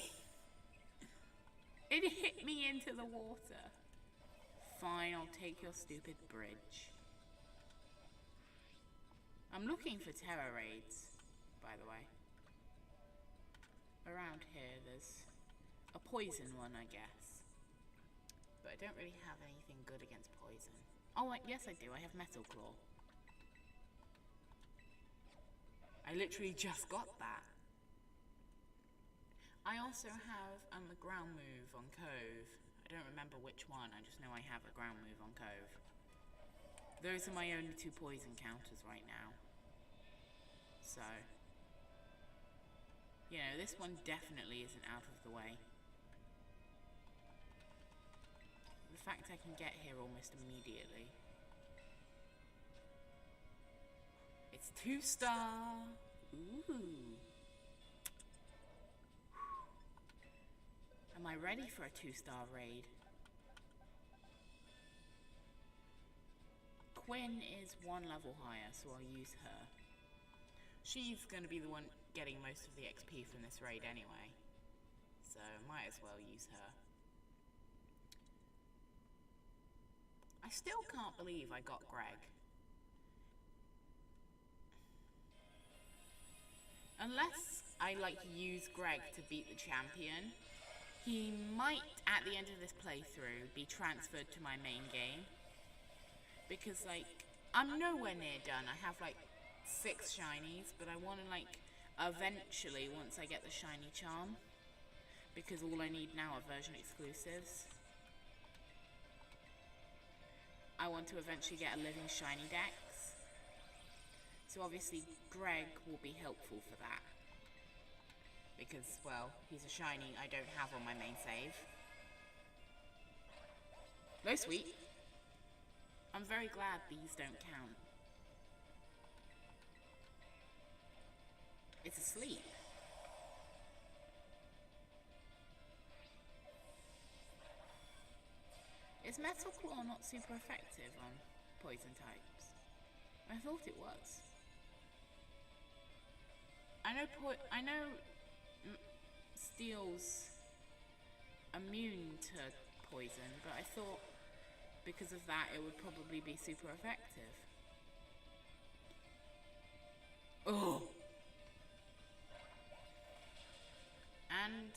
It hit me into the water. Fine, I'll take your stupid bridge. I'm looking for Tera Raids, by the way. Around here, there's a poison one, I guess. But I don't really have anything good against poison. Oh, yes I do. I have Metal Claw. I literally just got that. I also have a ground move on Cove. I don't remember which one. I just know I have a ground move on Cove. Those are my only two poison counters right now. So, you know, this one definitely isn't out of the way. The fact I can get here almost immediately. It's 2-star. Ooh. Am I ready for a 2-star raid? Quinn is one level higher, so I'll use her. She's going to be the one getting most of the XP from this raid anyway. So, might as well use her. I still can't believe I got Greg. Unless I, like, use Greg to beat the champion, He might, at the end of this playthrough, be transferred to my main game. Because, like, I'm nowhere near done. I have, like, 6 shinies, but I want to, like, eventually, once I get the shiny charm, because all I need now are version exclusives, I want to eventually get a living shiny dex. So obviously Greg will be helpful for that. Because, well, he's a shiny I don't have on my main save. No sweet. I'm very glad these don't count. It's asleep. Is Metal Claw not super effective on poison types? I thought it was. I know Steel's immune to poison, but I thought because of that it would probably be super effective. Oh! And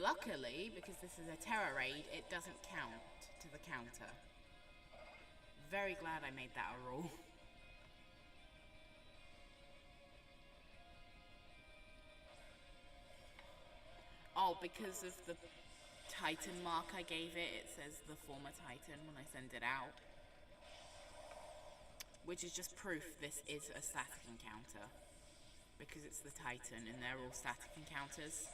luckily, because this is a Tera Raid, it doesn't count to the counter. Very glad I made that a rule. Oh, because of the Titan mark I gave it, it says the former Titan when I send it out. Which is just proof this is a static encounter. Because it's the Titan and they're all static encounters.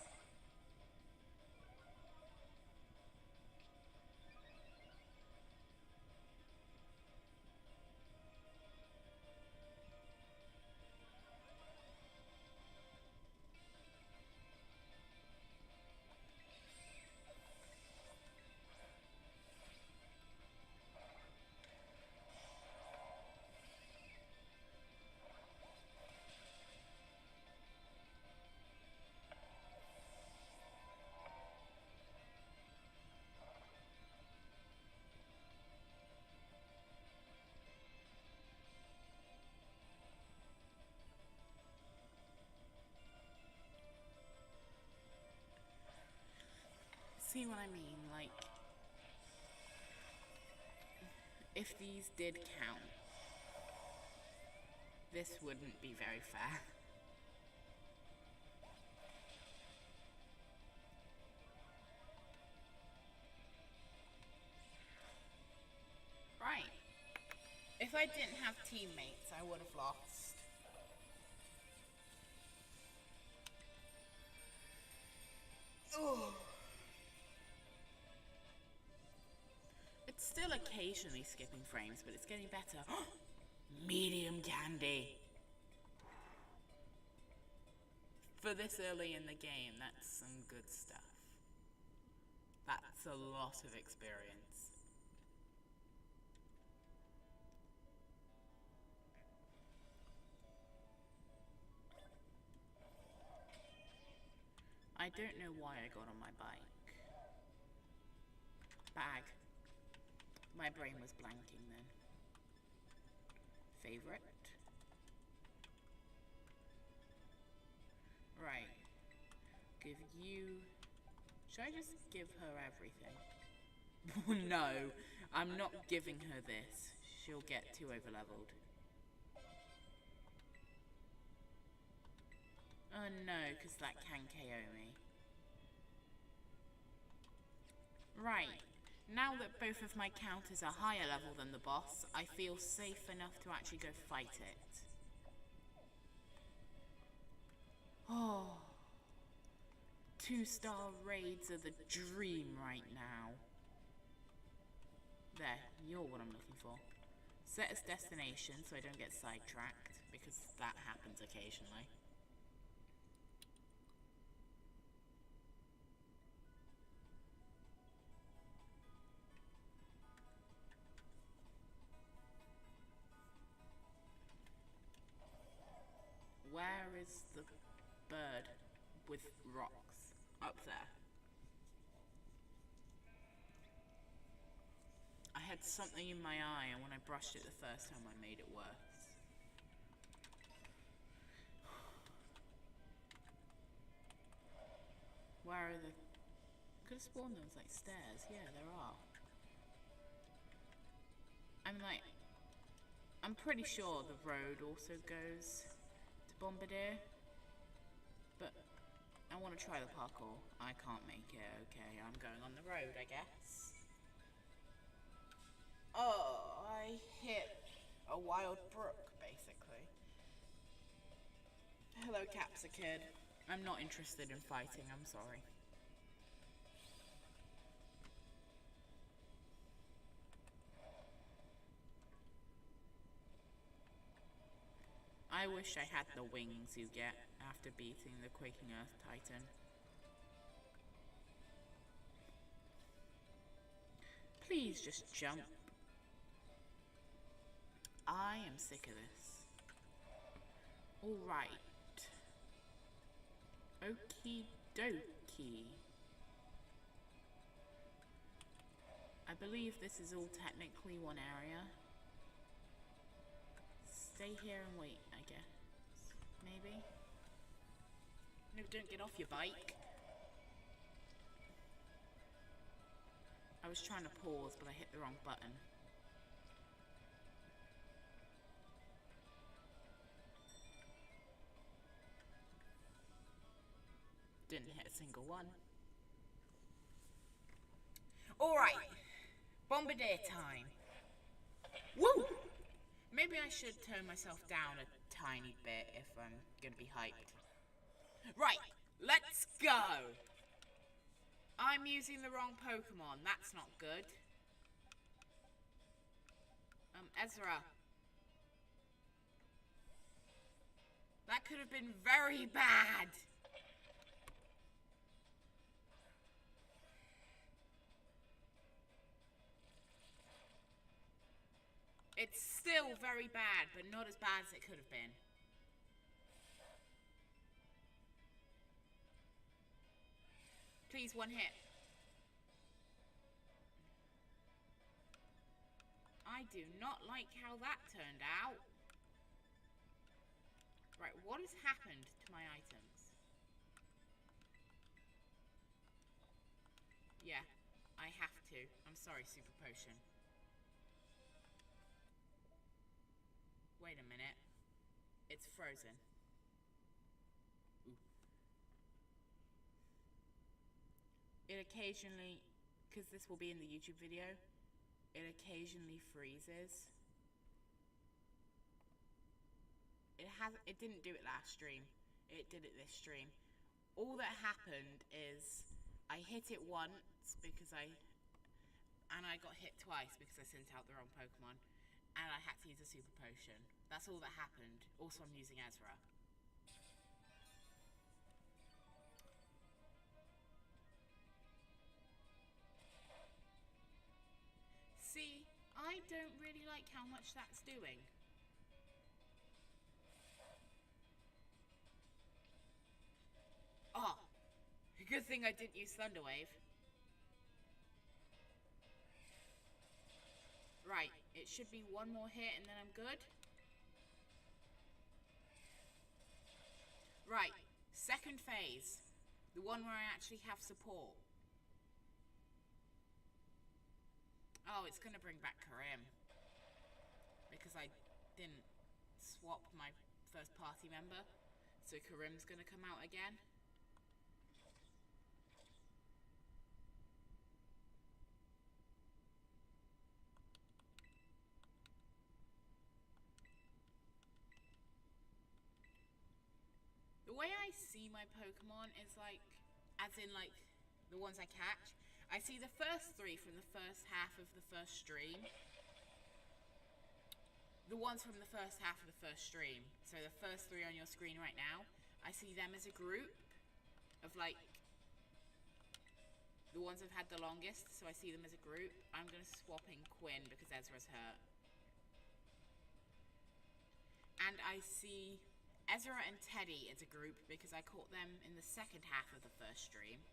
See what I mean? Like, if these did count, this wouldn't be very fair. Right. If I didn't have teammates, I would have lost. Ugh. It's still occasionally skipping frames, but it's getting better. Medium candy. For this early in the game, that's some good stuff. That's a lot of experience. I don't know why I got on my bike. Bag. My brain was blanking then. Favorite? Right. Give you... Should I just give her everything? No, I'm not giving her this. She'll get too overleveled. Oh no, because that can KO me. Right. Now that both of my counters are higher level than the boss, I feel safe enough to actually go fight it. Oh. 2-star raids are the dream right now. There, you're what I'm looking for. Set as destination so I don't get sidetracked, because that happens occasionally. Where is the bird with rocks? Up there. I had something in my eye, and when I brushed it the first time, I made it worse. Where are the... could have sworn there was like stairs. Yeah, there are. I'm pretty sure the road also goes to Bombardier. But I want to try the parkour. I can't make it. Okay, I'm going on the road, I guess. Oh, I hit a wild brook, basically. Hello, Capsa Kid. I'm not interested in fighting, I'm sorry. I wish I had the wings you get after beating the Quaking Earth Titan. Please just jump. I am sick of this. Alright. Okie dokie. I believe this is all technically one area. Stay here and wait, I guess. Maybe? No, don't get off your bike. I was trying to pause, but I hit the wrong button. Didn't hit a single one. Alright. Bombardier time. Woo! Maybe I should turn myself down a tiny bit if I'm gonna be hyped. Right, let's go! I'm using the wrong Pokemon, that's not good. Ezra. That could have been very bad! It's still very bad, but not as bad as it could have been. Please, one hit. I do not like how that turned out. Right, what has happened to my items? Yeah, I have to. I'm sorry, Super Potion. Wait a minute. It's frozen. Ooh. It occasionally, because this will be in the YouTube video, it occasionally freezes. It didn't do it last stream. It did it this stream. All that happened is I hit it once because I got hit twice because I sent out the wrong Pokemon. And I had to use a Super Potion. That's all that happened. Also, I'm using Ezra. See, I don't really like how much that's doing. Oh, good thing I didn't use Thunder Wave. Right, it should be one more hit and then I'm good. Right, second phase. The one where I actually have support. Oh, it's going to bring back Karim. Because I didn't swap my first party member. So Karim's going to come out again. The way I see my Pokemon is like, as in like the ones I catch, I see the first three from the first half of the first stream. The ones from the first half of the first stream, so the first three on your screen right now, I see them as a group of like the ones I've had the longest, so I see them as a group. I'm going to swap in Quinn because Ezra's hurt. And I see Ezra and Teddy as a group because I caught them in the second half of the first stream.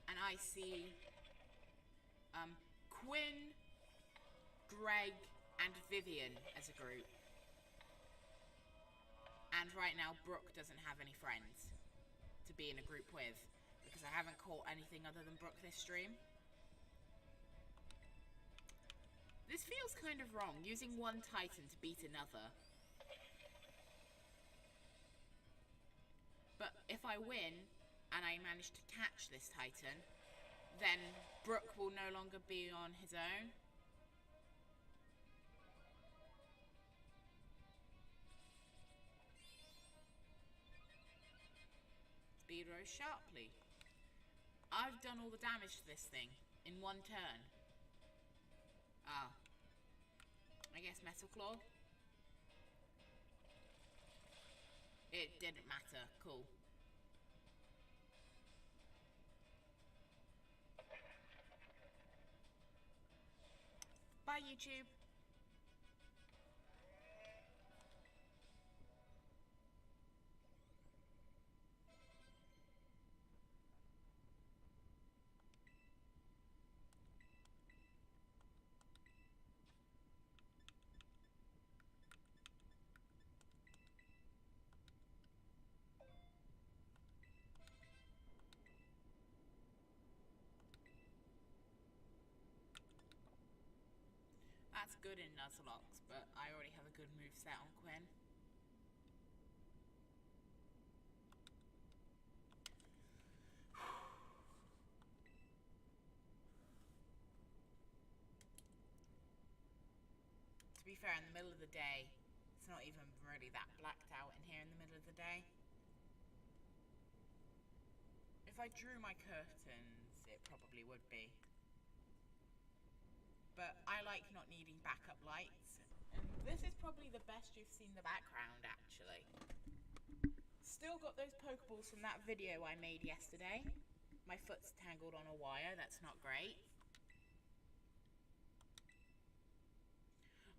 And I see Quinn, Greg, and Vivian as a group. And right now, Brooke doesn't have any friends to be in a group with because I haven't caught anything other than Brook this stream. This feels kind of wrong, using one Titan to beat another. But if I win, and I manage to catch this Titan, then Brook will no longer be on his own. Speed rose sharply. I've done all the damage to this thing in one turn. Ah. I guess Metal Claw. It didn't matter. Cool. Bye, YouTube. That's good in Nuzlocke, but I already have a good moveset on Quinn. To be fair, in the middle of the day, it's not even really that blacked out in here in the middle of the day. If I drew my curtains, it probably would be. But I like not needing backup lights. And this is probably the best you've seen the background, actually. Still got those Pokeballs from that video I made yesterday. My foot's tangled on a wire, that's not great.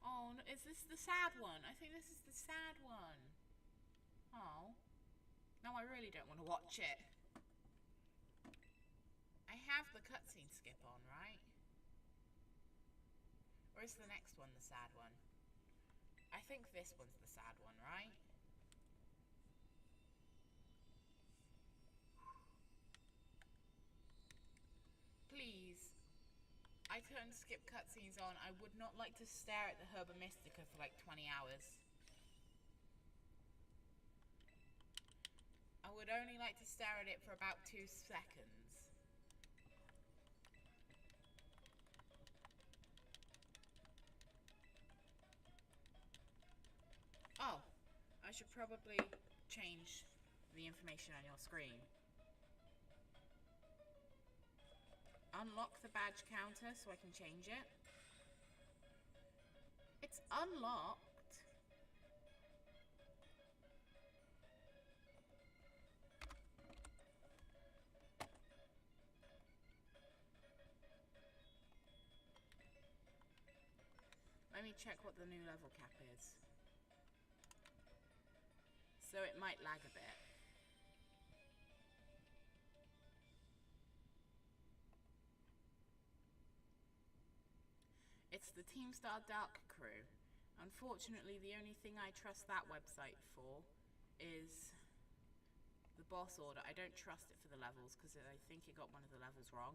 Oh, is this the sad one? I think this is the sad one. Oh. No, I really don't want to watch it. I have the cutscene skip on, right? Or is the next one the sad one? I think this one's the sad one, right? Please. I turned skip cutscenes on. I would not like to stare at the Herba Mystica for like 20 hours. I would only like to stare at it for about 2 seconds. Oh, I should probably change the information on your screen. Unlock the badge counter so I can change it. It's unlocked. Let me check what the new level cap is. So it might lag a bit. It's the Team Star Dark Crew. Unfortunately, the only thing I trust that website for is the boss order. I don't trust it for the levels because I think it got one of the levels wrong.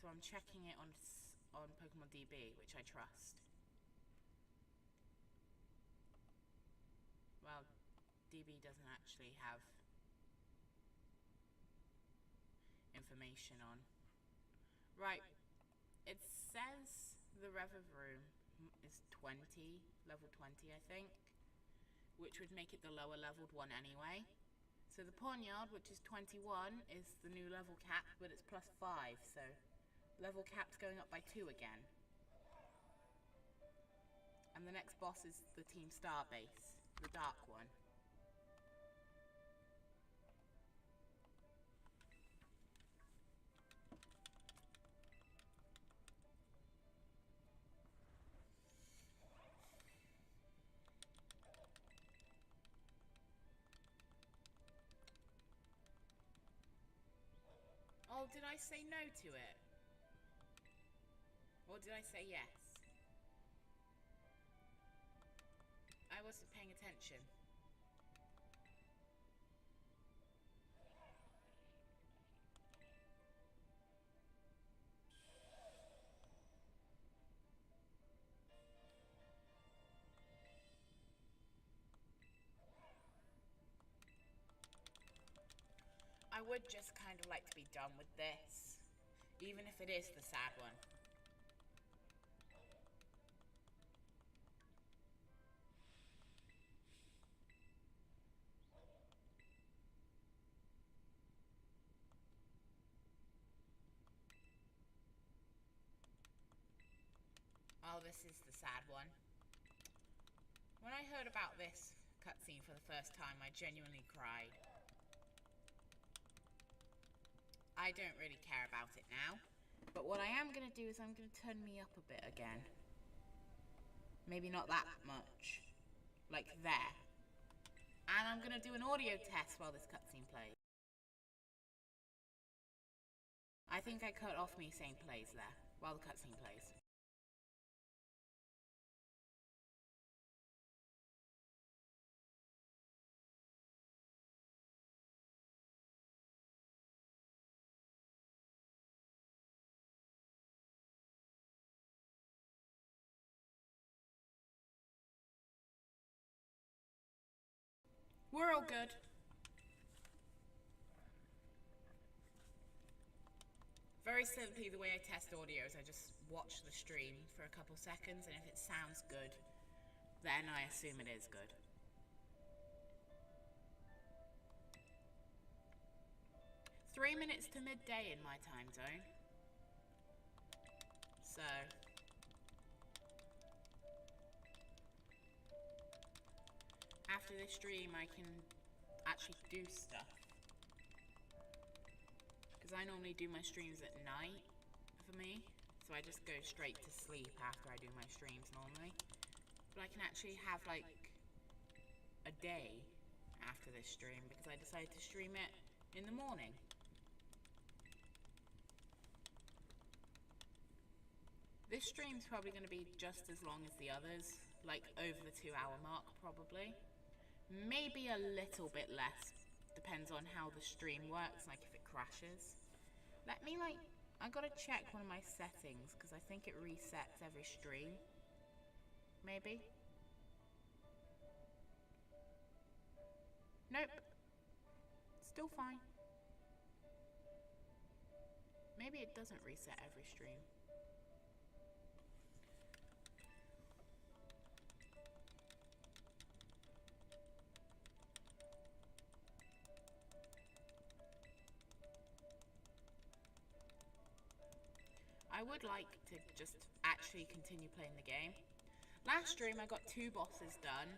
So I'm checking it on Pokemon DB, which I trust. Well, DB doesn't actually have information on. Right, it says the Reviv Room is 20, level 20 I think, which would make it the lower leveled one anyway. So the Ponyard, which is 21, is the new level cap, but it's +5, so level cap's going up by 2 again. And the next boss is the Team Star base. The dark one. Oh, did I say no to it? Or did I say yes? I wasn't paying attention. would just kind of like to be done with this, even if it is the sad one. Oh, this is the sad one. When I heard about this cutscene for the first time, I genuinely cried. I don't really care about it now, but what I am going to do is I'm going to turn me up a bit again. Maybe not that much. Like there. And I'm going to do an audio test while this cutscene plays. I think I cut off me saying plays there, while the cutscene plays. We're all good. Very simply, the way I test audio is I just watch the stream for a couple seconds, and if it sounds good, then I assume it is good. Three minutes to midday in my time zone. So after this stream I can actually do stuff, because I normally do my streams at night for me, so I just go straight to sleep after I do my streams normally. But I can actually have like a day after this stream because I decided to stream it in the morning. This stream's probably going to be just as long as the others, like over the 2-hour mark probably. Maybe a little bit less, depends on how the stream works, like if it crashes. Let me I gotta check one of my settings, because I think it resets every stream. Maybe? Nope. Still fine. Maybe it doesn't reset every stream. I would like to just actually continue playing the game. Last stream I got 2 bosses done,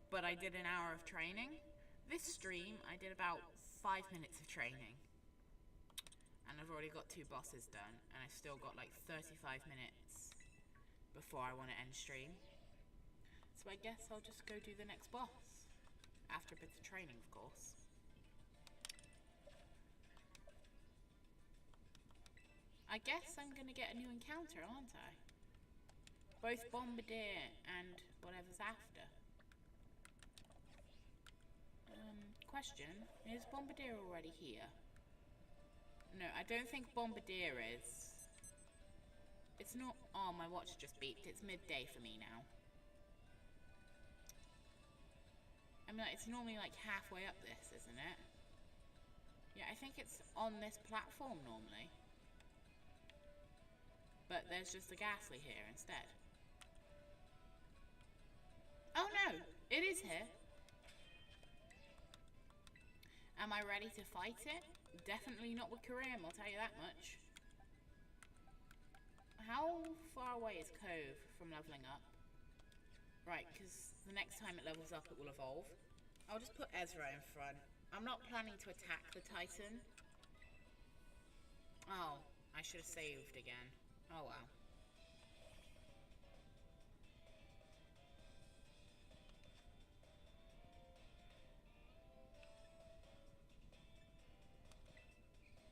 but I did an hour of training. This stream I did about 5 minutes of training. And I've already got 2 bosses done, and I've still got like 35 minutes before I want to end stream. So I guess I'll just go do the next boss. After a bit of training, of course. I guess I'm going to get a new encounter, aren't I? Both Bombardier and whatever's after. Question, is Bombardier already here? No, I don't think Bombardier is. It's not... Oh, my watch just beeped. It's midday for me now. I mean, it's normally like halfway up this, isn't it? Yeah, I think it's on this platform normally. But there's just a Ghastly here instead. Oh no! It is here! Am I ready to fight it? Definitely not with Karim, I'll tell you that much. How far away is Cove from leveling up? Right, because the next time it levels up it will evolve. I'll just put Ezra in front. I'm not planning to attack the Titan. Oh, I should have saved again. Oh well.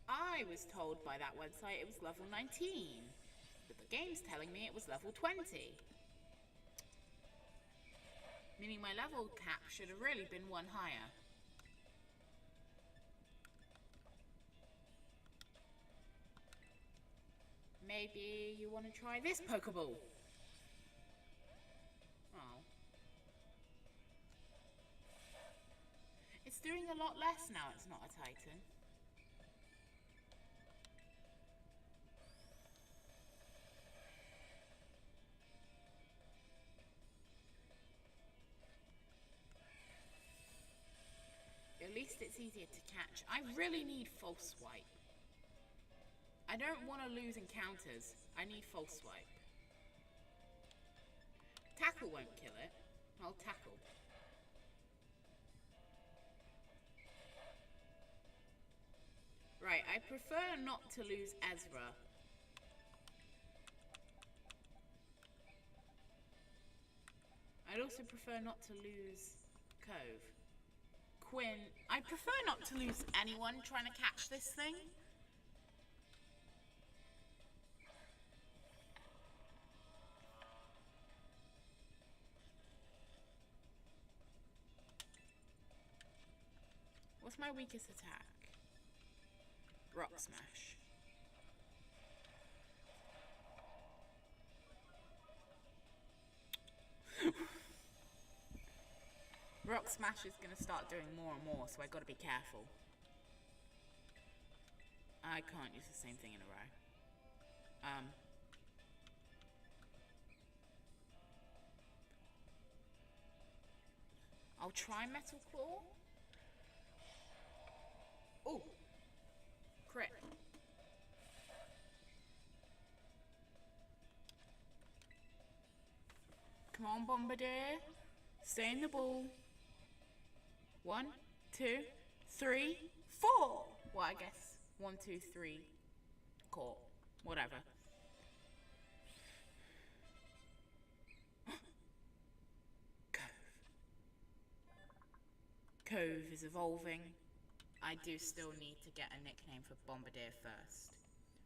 I was told by that website it was level 19, but the game's telling me it was level 20. Meaning my level cap should have really been one higher. Maybe you want to try this Pokeball? Oh. It's doing a lot less now it's not a Titan. least it's easier to catch. I really need false swipe. I don't want to lose encounters. I need false swipe. Tackle won't kill it. I'll tackle. Right, I prefer not to lose Ezra. I'd also prefer not to lose Cove. Quinn, I prefer not to lose anyone trying to catch this thing. What's my weakest attack? Rock Smash. Rock Smash is going to start doing more and more, so I got to be careful. I can't use the same thing in a row. I'll try Metal Claw. Oh, crit. Come on, Bombardier. Stay in the ball. 1, 2, 3, 4. Well, I guess 1, 2, 3. Caught. Whatever. Cove is evolving. I do still need to get a nickname for Bombardier first.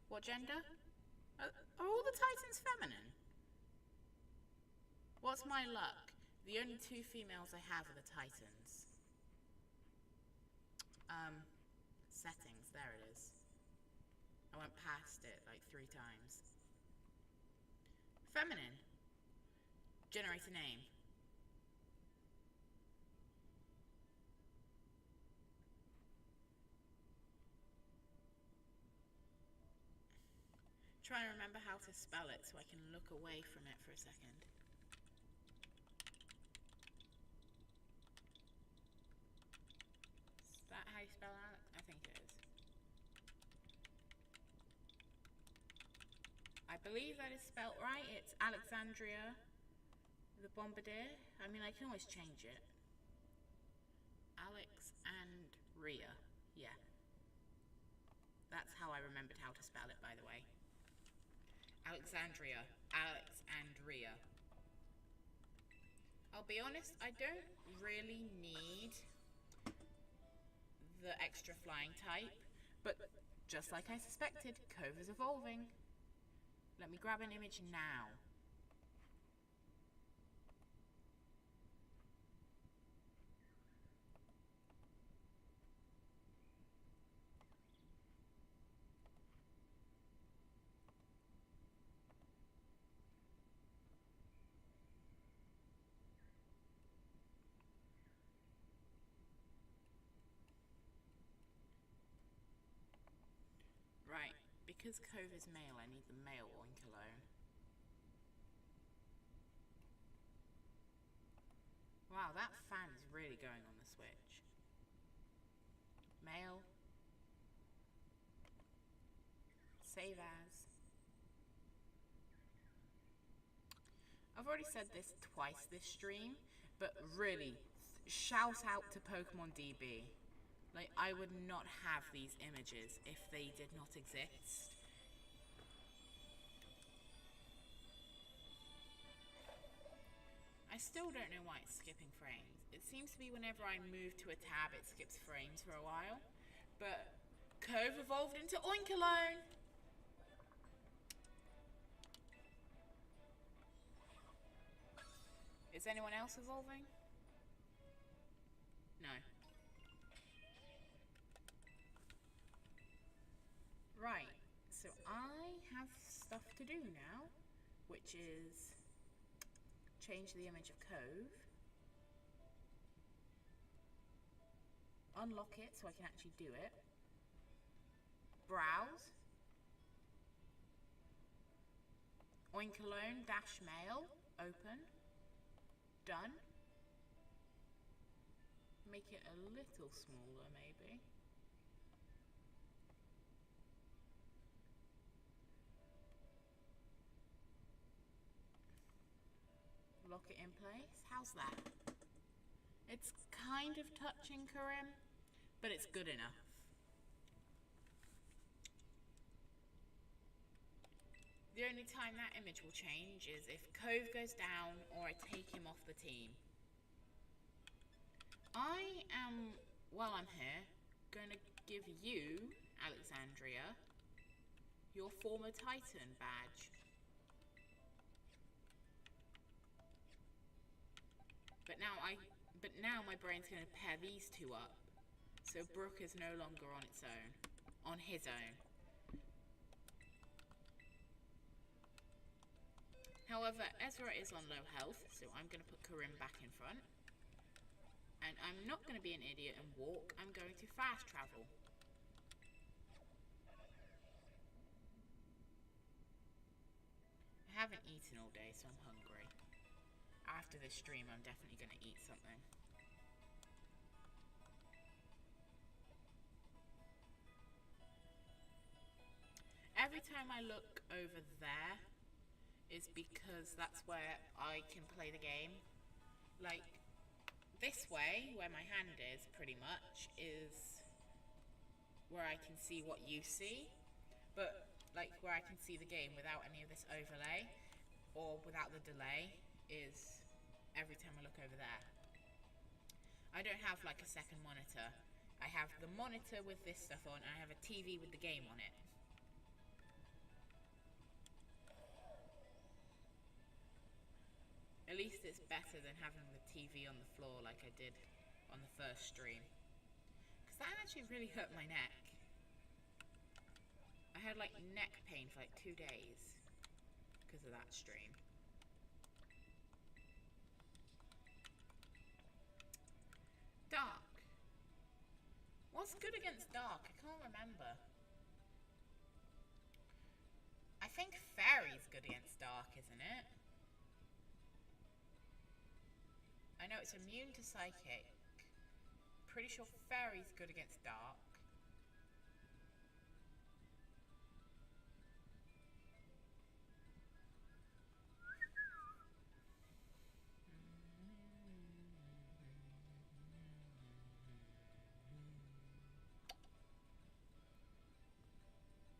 What gender? Are all the Titans feminine? What's my luck? The only 2 females I have are the Titans. Settings, there it is. I went past it like 3 times. Feminine. Generate a name. Try and remember how to spell it so I can look away from it for a second. Is that how you spell Alex? I think it is. I believe that is spelt right. It's Alexandria the Bombardier. I mean, I can always change it. Alex and Rhea. Yeah. That's how I remembered how to spell it, by the way. Alexandria, Alex and Rhea. I'll be honest, I don't really need the extra flying type, but just like I suspected, Cove is evolving. Let me grab an image now. Right, because Cove is male, I need the male Oinkologne. Wow, that fan is really going on the Switch. Male. Save as. I've already said this twice this stream, but really, shout out to Pokemon DB. Like, I would not have these images if they did not exist. I still don't know why it's skipping frames. It seems to be whenever I move to a tab, it skips frames for a while. But Cove evolved into Oinkologne! Is anyone else evolving? No. Right, so I have stuff to do now, which is change the image of Cove, unlock it so I can actually do it, browse, Oinkologne dash mail, open, done. Make it a little smaller, maybe. Lock it in place. How's that? It's kind of touching Karim, but it's good enough. The only time that image will change is if Cove goes down or I take him off the team. I am, while I'm here, going to give you, Alexandria, your former Titan badge. But now my brain's going to pair these two up, so Brooke is no longer on its own, on his own. However, Ezra is on low health, so I'm going to put Karim back in front. And I'm not going to be an idiot and walk, I'm going to fast travel. I haven't eaten all day, so I'm hungry. After this stream, I'm definitely going to eat something. Every time I look over there is because that's where I can play the game. Like, this way, where my hand is, pretty much, is where I can see what you see. But, like, where I can see the game without any of this overlay, or without the delay, is every time I look over there. I don't have like a second monitor. I have the monitor with this stuff on, and I have a TV with the game on it. At least it's better than having the TV on the floor like I did on the first stream. Because that actually really hurt my neck. I had like neck pain for like 2 days because of that stream. Dark. What's good against dark? I can't remember. I think fairy's good against dark, isn't it? I know it's immune to psychic. Pretty sure fairy's good against dark.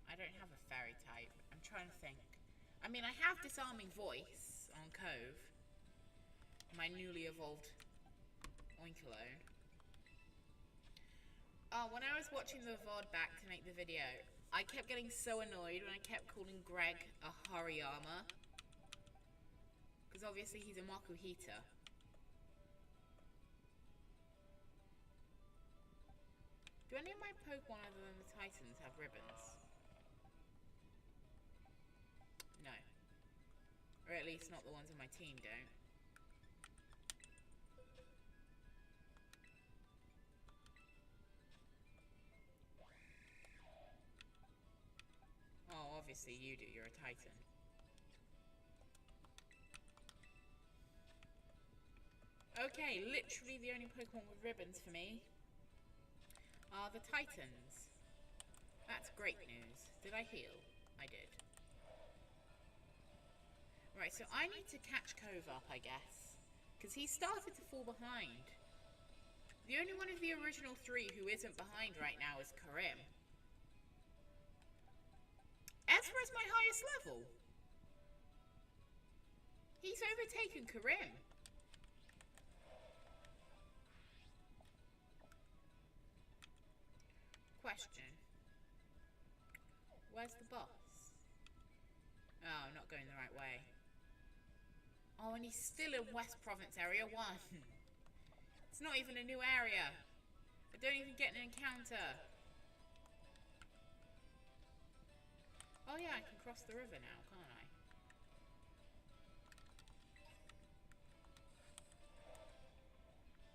I don't have a fairy type. I'm trying to think. I mean, I have disarming voice on Cove. My newly evolved Oinkalone. Oh, when I was watching the VOD back to make the video, I kept getting so annoyed when I kept calling Greg a Hariyama. Because obviously he's a Makuhita. Do any of my Pokemon other than the Titans have ribbons? No. Or at least not the ones on my team don't. Oh, obviously you do. You're a Titan. Okay, literally the only Pokemon with ribbons for me are the Titans. That's great news. Did I heal? I did. Right, so I need to catch Cove up, I guess. Because he started to fall behind. The only one of the original 3 who isn't behind right now is Karim. Ezra's my highest level. He's overtaken Karim. Question. Where's the boss? Oh, I'm not going the right way. Oh, and he's still in West Province Area 1. It's not even a new area. I don't even get an encounter. Oh yeah, I can cross the river now, can't I?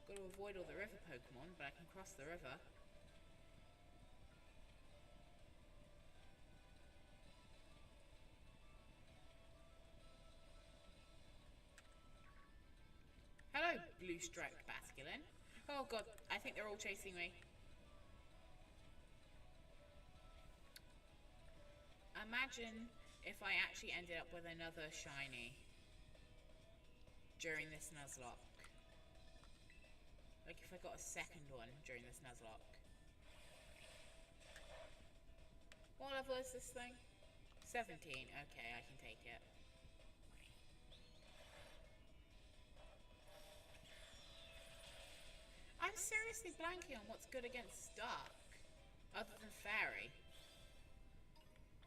Got to avoid all the river Pokemon, but I can cross the river. Hello, Blue Striped Basculin. Oh god, I think they're all chasing me. Imagine if I actually ended up with another shiny during this Nuzlocke. Like if I got a second one during this Nuzlocke. What level is this thing? 17. Okay, I can take it. I'm seriously blanking on what's good against Dark, other than Fairy.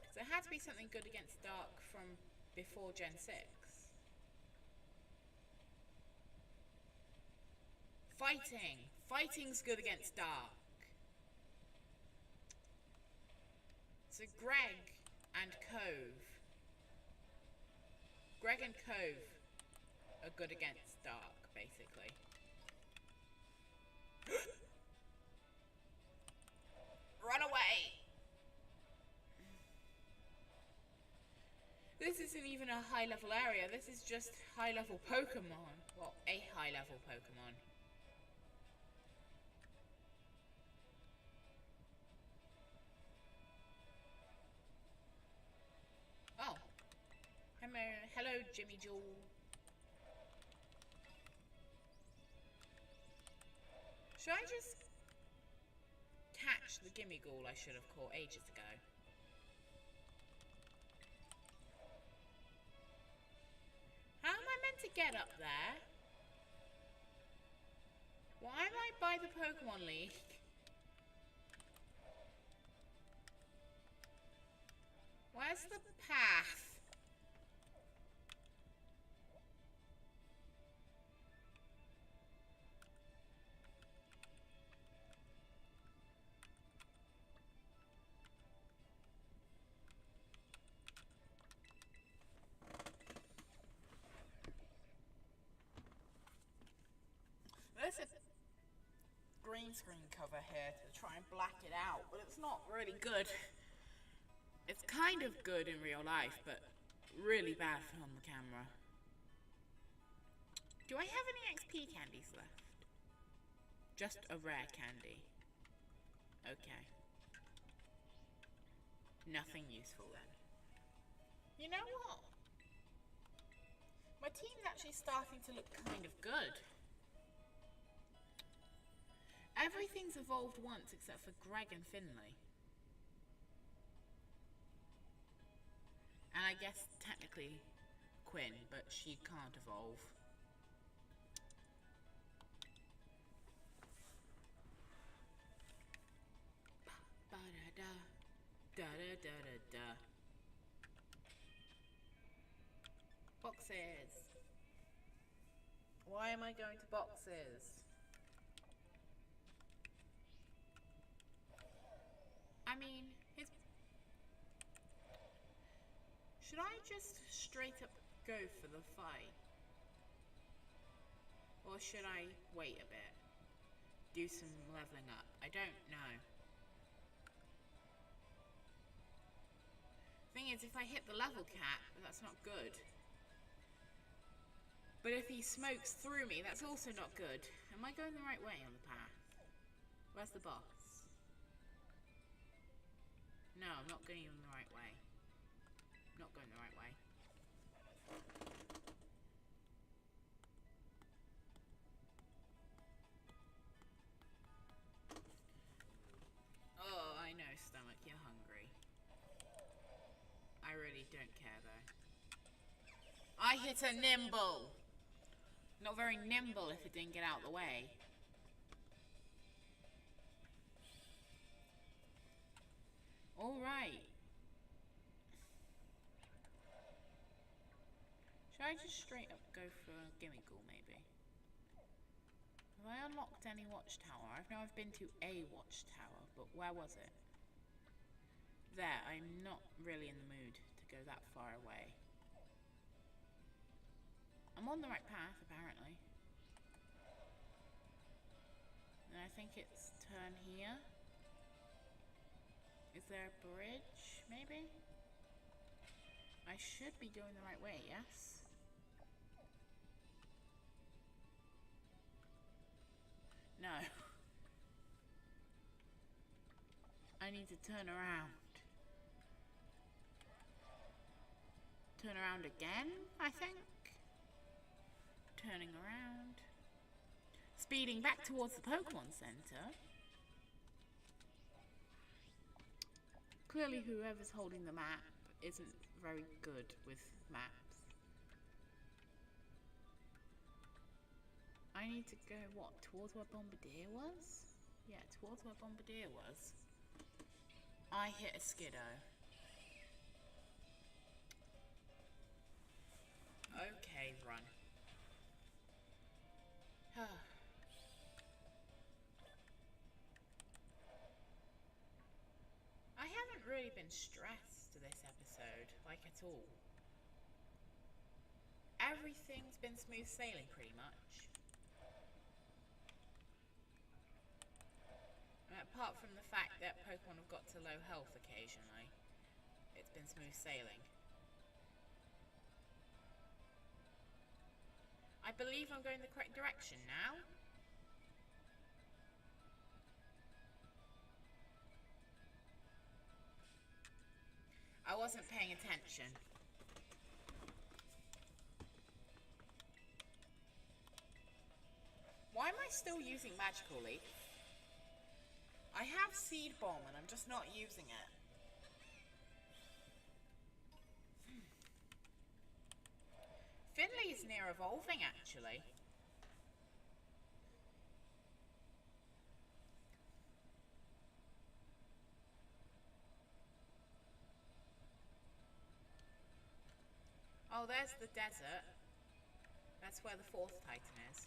So there had to be something good against Dark from before Gen 6. Fighting! Fighting's good against Dark. So Greg and Cove. Greg and Cove are good against Dark, basically. Run away! This isn't even a high level area, this is just high level Pokemon. Well, a high level Pokemon. Oh. Hello, Jimmy Jewel. Should I just catch the Gimmighoul I should have caught ages ago? How am I meant to get up there? Why am I by the Pokemon League? Where's the path? There's a green screen cover here to try and black it out, but it's not really good. It's kind of good in real life, but really bad on the camera. Do I have any XP candies left? Just a rare candy. Okay. Nothing useful then. You know what? My team's actually starting to look kind of good. Everything's evolved once except for Greg and Finley. And I guess technically Quinn, but she can't evolve. Ba-da-da. Da-da-da-da-da. Boxes. Why am I going to boxes? I mean, should I just straight up go for the fight? Or should I wait a bit? Do some leveling up? I don't know. Thing is, if I hit the level cap, that's not good. But if he smokes through me, that's also not good. Am I going the right way on the path? Where's the boss? No, I'm not going the right way. Not going the right way. Oh, I know, stomach, you're hungry. I really don't care, though. I hit a nimble! Not very nimble if it didn't get out of the way. Alright. Should I just straight up go for a Gimmighoul, maybe? Have I unlocked any watchtower? I know I've been to a watchtower, but where was it? There, I'm not really in the mood to go that far away. I'm on the right path, apparently. And I think it's turn here. Is there a bridge, maybe? I should be going the right way, yes? No. need to turn around. Turn around again, I think. Turning around. Speeding back towards the Pokemon Center. Clearly whoever's holding the map isn't very good with maps. I need to go, what, towards where Bombardier was? Yeah, towards where Bombardier was. I hit a Skiddo. Okay, run. I haven't really been stressed this episode, like at all. Everything's been smooth sailing pretty much. Apart from the fact that Pokemon have got to low health occasionally, it's been smooth sailing. I believe I'm going the correct direction now. I wasn't paying attention. Why am I still using Magical Leaf? I have Seed Bomb and I'm just not using it. Finley is near evolving, actually. Oh, there's the desert. That's where the fourth Titan is.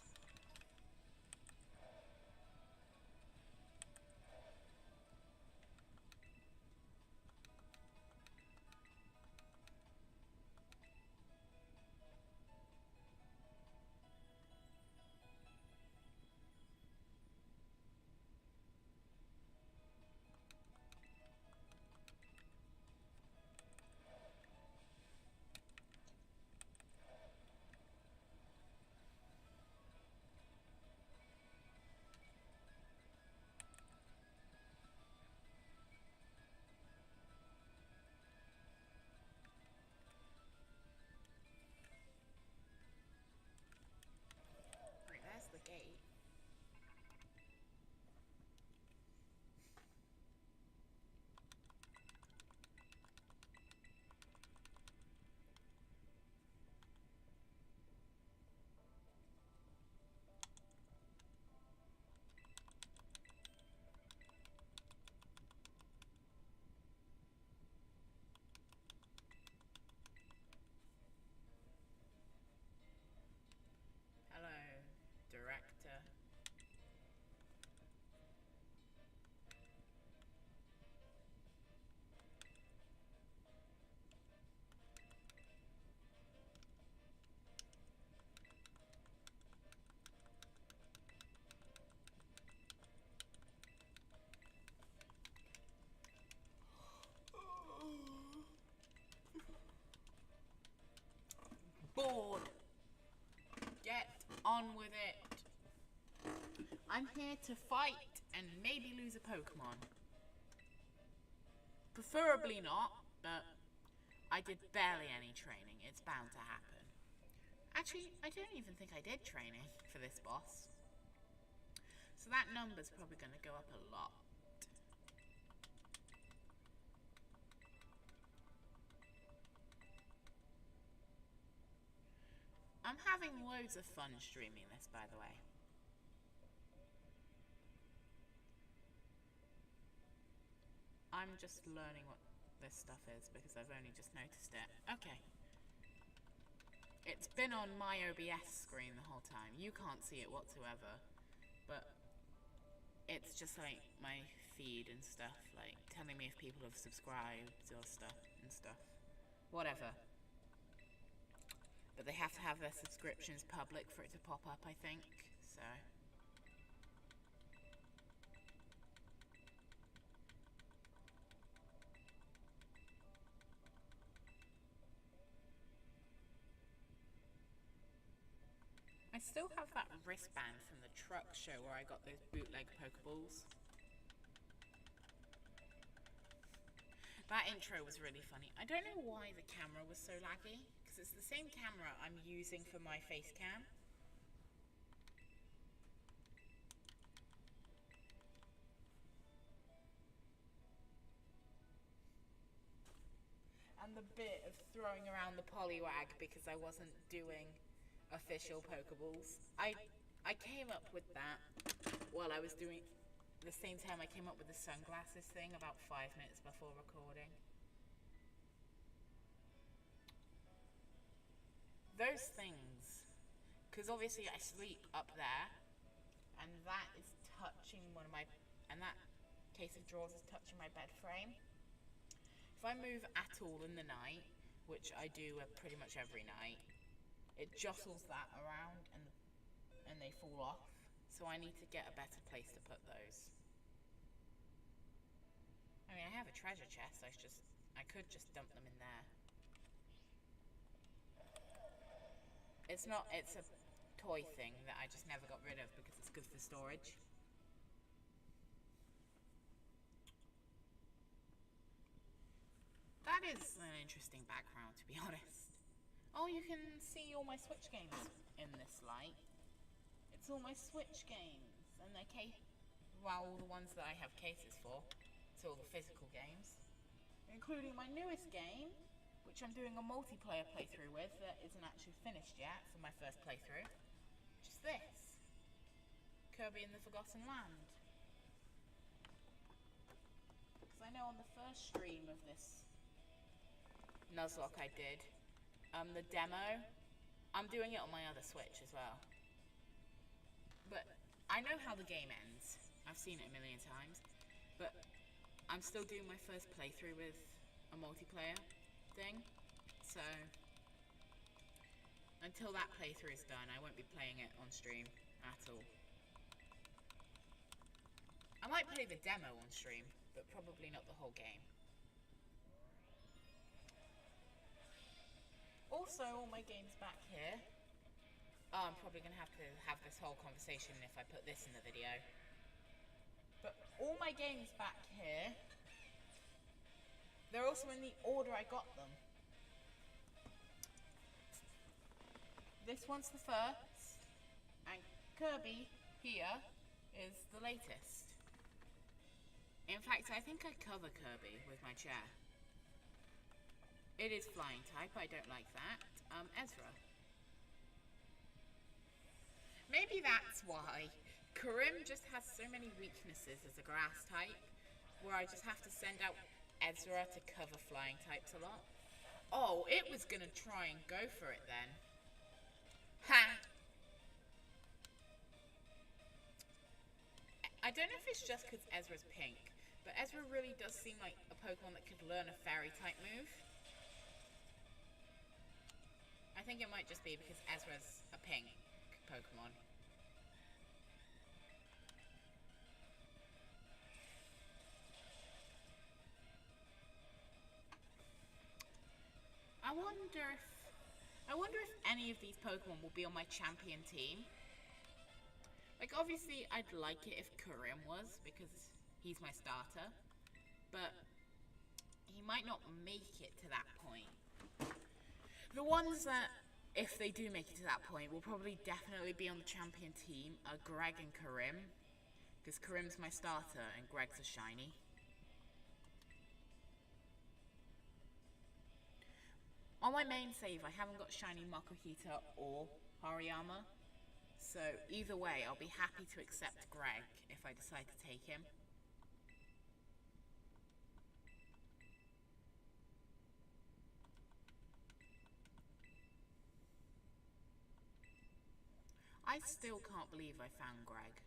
The gate. Hello, director. Bored. Get on with it. I'm here to fight and maybe lose a Pokemon. Preferably not, but I did barely any training. It's bound to happen. Actually, I don't even think I did training for this boss. So that number's probably going to go up a lot. I'm having loads of fun streaming this, by the way. I'm just learning what this stuff is because I've only just noticed it. Okay. It's been on my OBS screen the whole time. You can't see it whatsoever. But it's just like my feed and stuff, like telling me if people have subscribed or stuff and stuff. Whatever. But they have to have their subscriptions public for it to pop up, I think. So. I still have that wristband from the truck show where I got those bootleg Pokeballs. That intro was really funny. I don't know why the camera was so laggy, because it's the same camera I'm using for my face cam. And the bit of throwing around the Poliwag because I wasn't doing official Pokeballs. I came up with that while I was doing, the same time I came up with the sunglasses thing about 5 minutes before recording. Those things, because obviously I sleep up there, and that is touching one of my, and that case of drawers is touching my bed frame. If I move at all in the night, which I do pretty much every night, it jostles that around and they fall off. So I need to get a better place to put those. I mean, I have a treasure chest. I could just dump them in there. It's a toy thing that I just never got rid of because it's good for storage. That is an interesting background, to be honest. Oh, you can see all my Switch games in this light. It's all my Switch games, and they're all the ones that I have cases for. It's all the physical games, including my newest game, which I'm doing a multiplayer playthrough with that isn't actually finished yet for my first playthrough, which is this. Kirby and the Forgotten Land. Because I know on the first stream of this Nuzlock I did, the demo, I'm doing it on my other Switch as well. But I know how the game ends. I've seen it a million times. But I'm still doing my first playthrough with a multiplayer thing. So until that playthrough is done, I won't be playing it on stream at all. I might play the demo on stream, but probably not the whole game. Also, all my games back here. Oh, I'm probably going to have this whole conversation if I put this in the video. But all my games back here, they're also in the order I got them. This one's the first, and Kirby here is the latest. In fact, I think I cover Kirby with my chair. It is flying type, I don't like that. Ezra. Maybe that's why Karim just has so many weaknesses as a grass type, where I just have to send out Ezra to cover flying types a lot. Oh, it was gonna try and go for it then. Ha! I don't know if it's just because Ezra's pink, but Ezra really does seem like a Pokemon that could learn a fairy type move. I think it might just be because Ezra's a pink Pokemon. I wonder if any of these Pokemon will be on my champion team. Like, obviously, I'd like it if Karim was, because he's my starter. But he might not make it to that point. The ones that, if they do make it to that point, will probably definitely be on the champion team are Greg and Karim. Because Karim's my starter and Greg's a shiny. On my main save, I haven't got shiny Makuhita or Hariyama. So either way, I'll be happy to accept Greg if I decide to take him. I still can't believe I found Greg.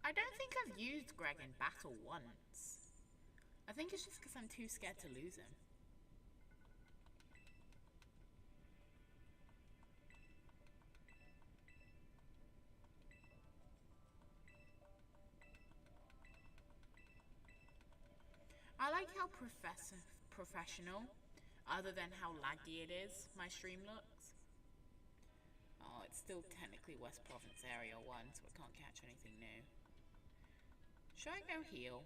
I don't think I've used Greg in battle once. I think it's just because I'm too scared to lose him. I like how professional, other than how laggy it is, my stream looks. Oh, it's still technically West Province Area 1, so I can't catch anything new. Should I go heal?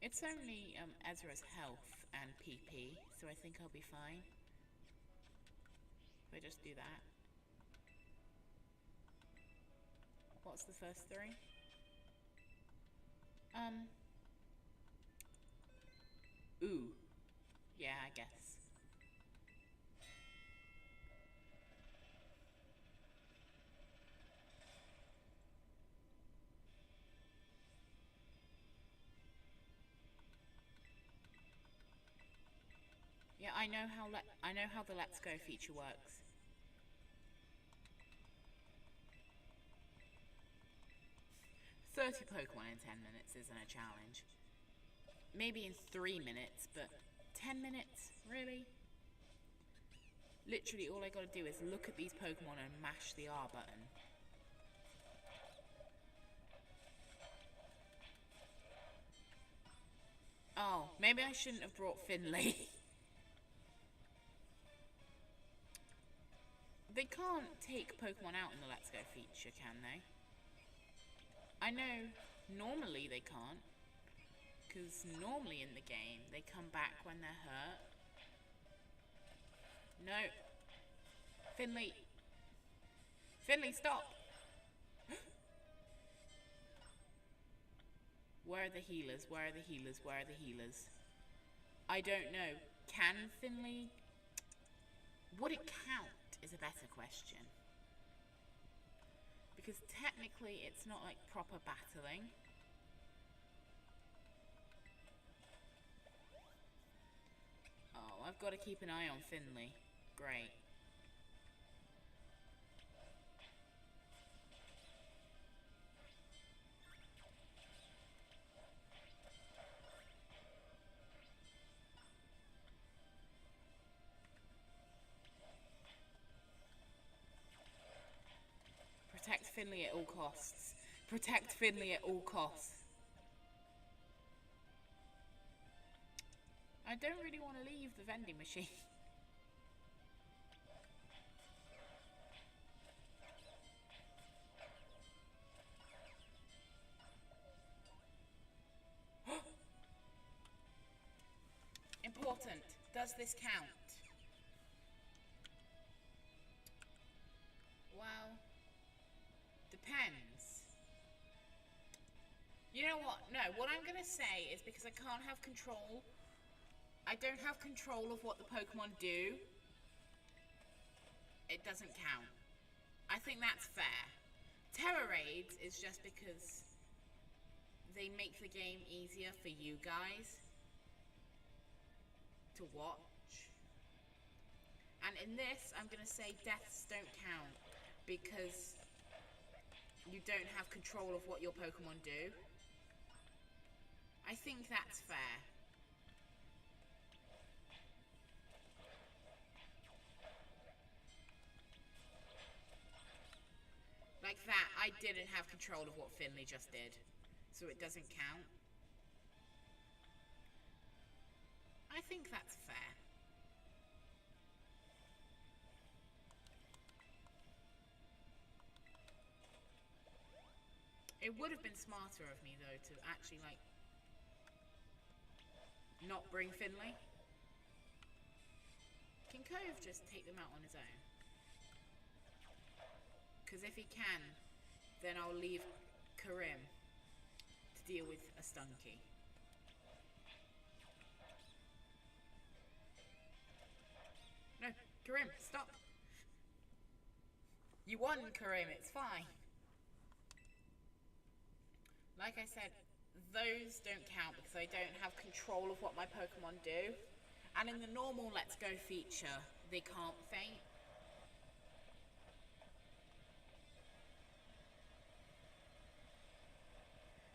It's only Ezra's health and PP, so I think I'll be fine. If I just do that. What's the first three? Ooh. Yeah, I guess. Yeah, I know how the Let's Go feature works. Pokemon in 10 minutes isn't a challenge. Maybe in 3 minutes, but 10 minutes? Really? Literally all I gotta do is look at these Pokemon and mash the R button. Oh, maybe I shouldn't have brought Finley. They can't take Pokemon out in the Let's Go feature, can they? I know normally they can't, because normally in the game they come back when they're hurt. No. Finley. Finley, stop! Where are the healers? Where are the healers? Where are the healers? I don't know. Can Finley... Would it count is a better question. Because technically it's not like proper battling. Oh, I've got to keep an eye on Finley. Great. Protect Finley at all costs. Protect Finley at all costs. I don't really want to leave the vending machine. Important. Does this count? Well, depends. You know what? No, what I'm going to say is because I can't have control... I don't have control of what the Pokemon do. It doesn't count. I think that's fair. Tera Raids is just because they make the game easier for you guys to watch. And in this, I'm going to say deaths don't count because you don't have control of what your Pokemon do. I think that's fair. Like that, I didn't have control of what Finley just did, so it doesn't count. I think that's fair. It would have been smarter of me, though, to actually, like, not bring Finley. Can Cove just take them out on his own? Because if he can, then I'll leave Karim to deal with a Stunky. No, Karim, stop. You won, Karim, it's fine. Like I said, those don't count because I don't have control of what my Pokemon do. And in the normal Let's Go feature, they can't faint.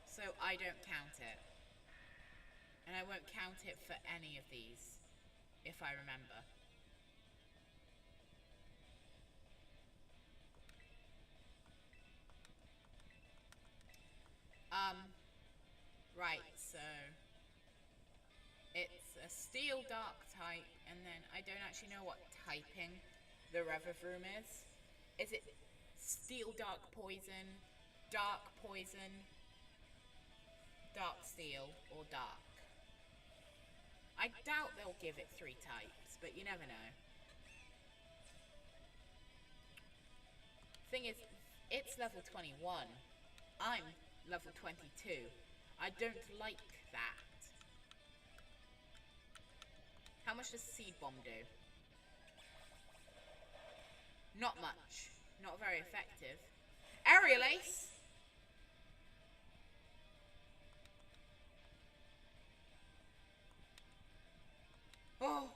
So I don't count it. And I won't count it for any of these, if I remember. Right, so it's a Steel Dark type, and then I don't actually know what typing the Revavroom is. Is it Steel Dark Poison, Dark Poison, Dark Steel, or Dark. I doubt they'll give it 3 types, but you never know. Thing is, it's level 21. I'm level 22. I don't like that. How much does Seed Bomb do? Not much. Not very effective. Aerial Ace! Oh,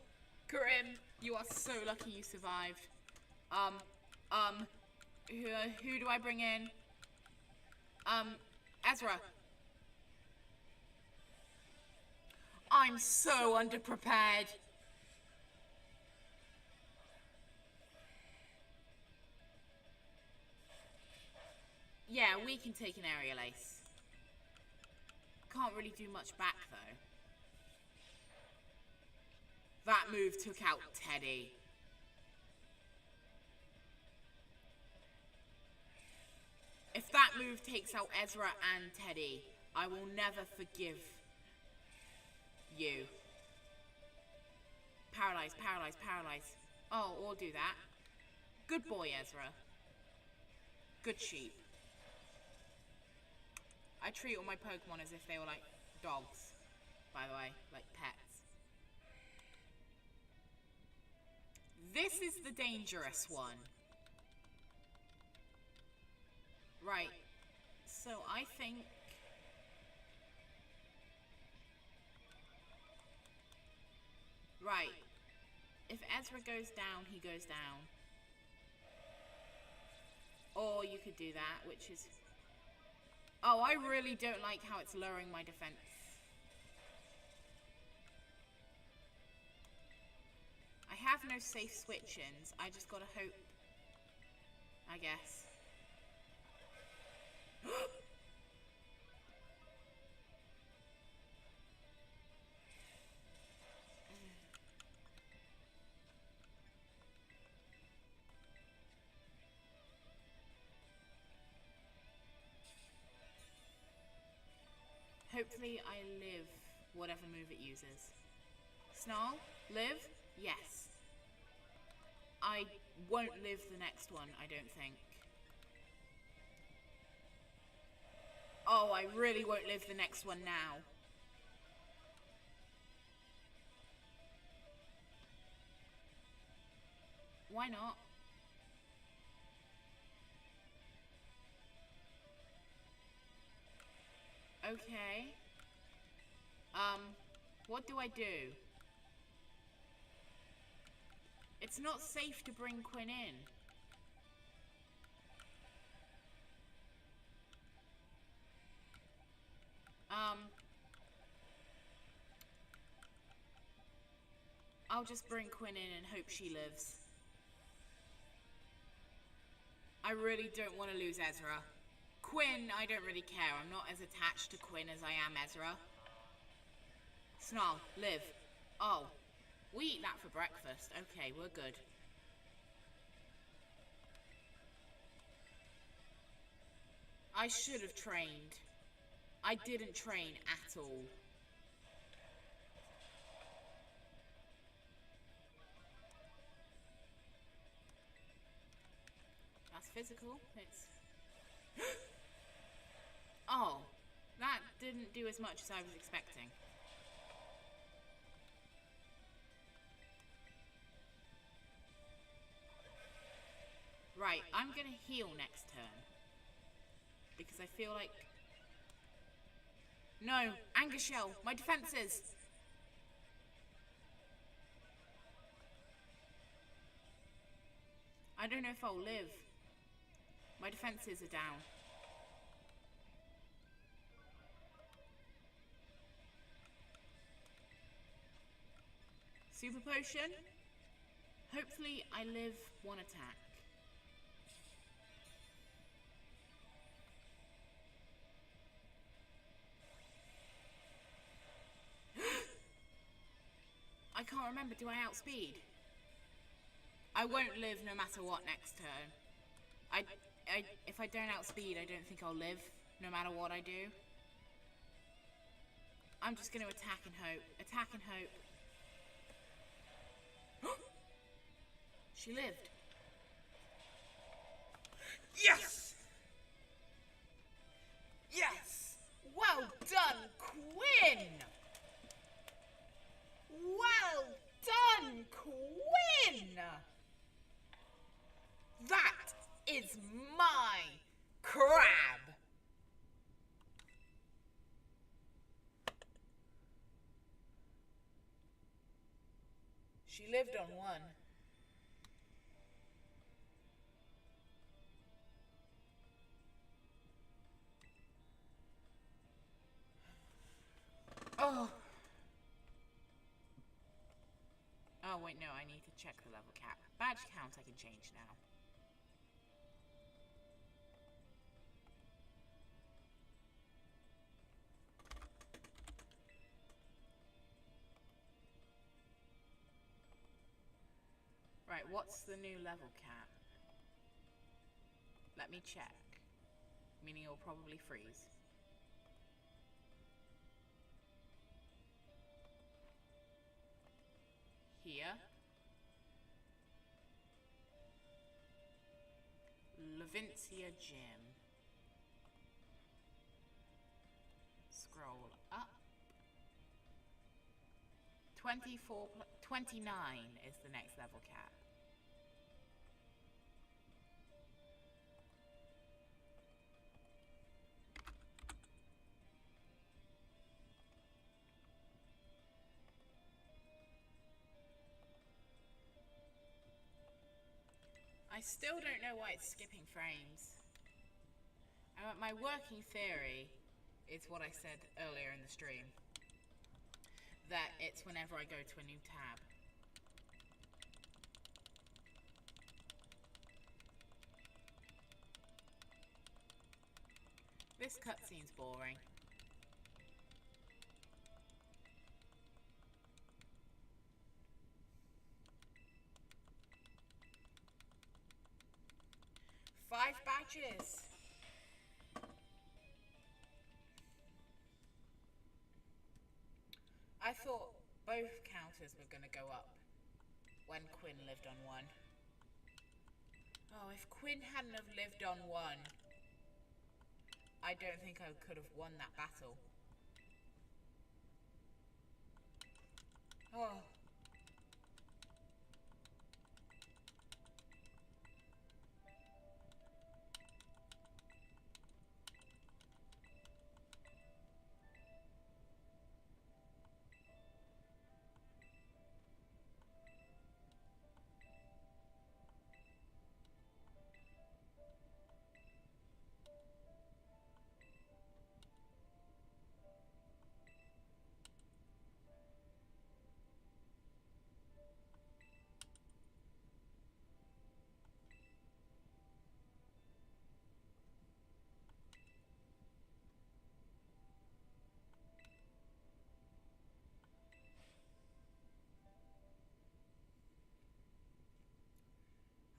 Grim, you are so lucky you survived. Who do I bring in? Ezra. I'm so underprepared. Yeah, we can take an Aerial Ace. Can't really do much back, though. That move took out Teddy. If that move takes out Ezra and Teddy, I will never forgive you. Paralyze, paralyze, paralyze. Oh, we'll do that. Good boy, Ezra. Good sheep. I treat all my Pokemon as if they were like dogs, by the way, like pets. This is the dangerous one. Right. So I think... Right. If Ezra goes down, he goes down. Or you could do that, which is... Oh, I really don't like how it's lowering my defense. I have no safe switch-ins. I just gotta hope, I guess. Hopefully I live whatever move it uses. Snarl? Live? Yes. I won't live the next one, I don't think. Oh, I really won't live the next one now. Why not? Okay. What do I do? It's not safe to bring Quinn in. I'll just bring Quinn in and hope she lives. I really don't want to lose Ezra. Quinn, I don't really care. I'm not as attached to Quinn as I am Ezra. Snarl, live. Oh, we eat that for breakfast. Okay, we're good. I should have trained. I didn't train at all. That's physical. It's... Oh, that didn't do as much as I was expecting. Right, I'm gonna heal next turn. Because I feel like... No, Anger Shell, my defenses! I don't know if I'll live. My defenses are down. Super Potion. Hopefully I live one attack. I can't remember, do I outspeed? I won't live no matter what next turn. If I don't outspeed, I don't think I'll live, no matter what I do. I'm just going to attack and hope. Attack and hope. She lived. Yes! Yes! Well done, Quinn! Well done, Quinn! That is my crab! She lived on one. Oh. Oh, wait, no, I need to check the level cap. Badge count I can change now. Right, what's the new level cap? Let me check. Meaning it'll probably freeze. Here. Levincia Gym. Scroll up. 29 is the next level cap. I still don't know why it's skipping frames. My working theory is what I said earlier in the stream. That it's whenever I go to a new tab. This cutscene's boring. Five badges! I thought both counters were going to go up when Quinn lived on one. Oh, if Quinn hadn't have lived on one, I don't think I could have won that battle. Oh.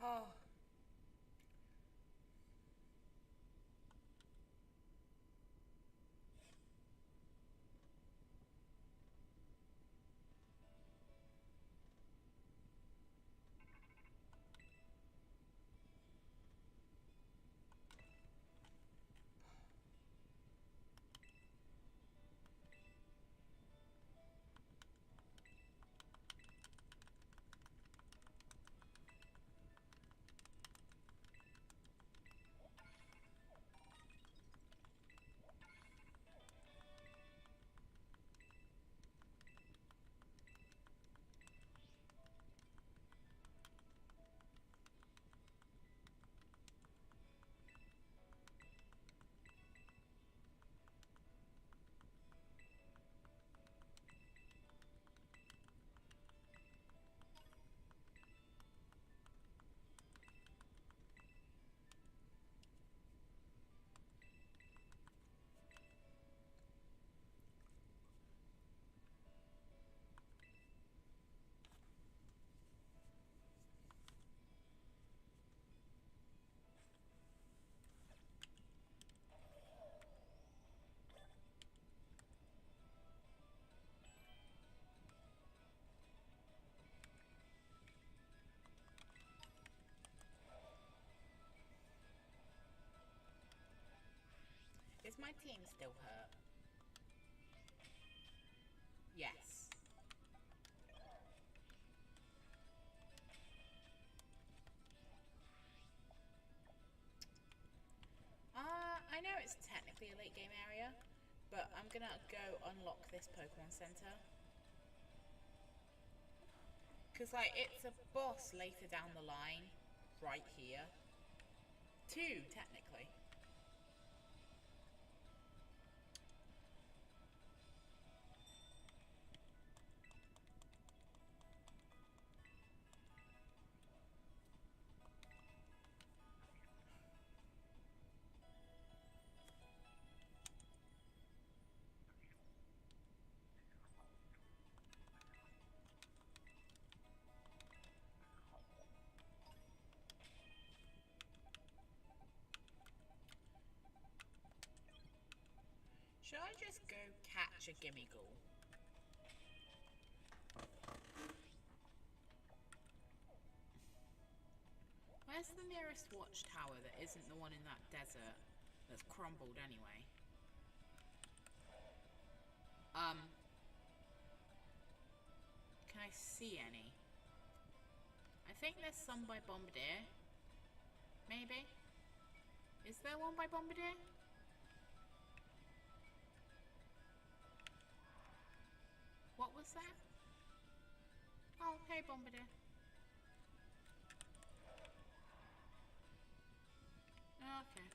Oh. my team still hurt? Yes. I know it's technically a late game area, but I'm gonna go unlock this Pokemon Center. Because, like, it's a boss later down the line, right here. 2, technically. Should I just go catch a Gimmighoul? Where's the nearest watchtower that isn't the one in that desert that's crumbled anyway? Can I see any? I think there's some by Bombardier. Maybe? Is there one by Bombardier? What was that? Oh, hey Bombardier. Okay.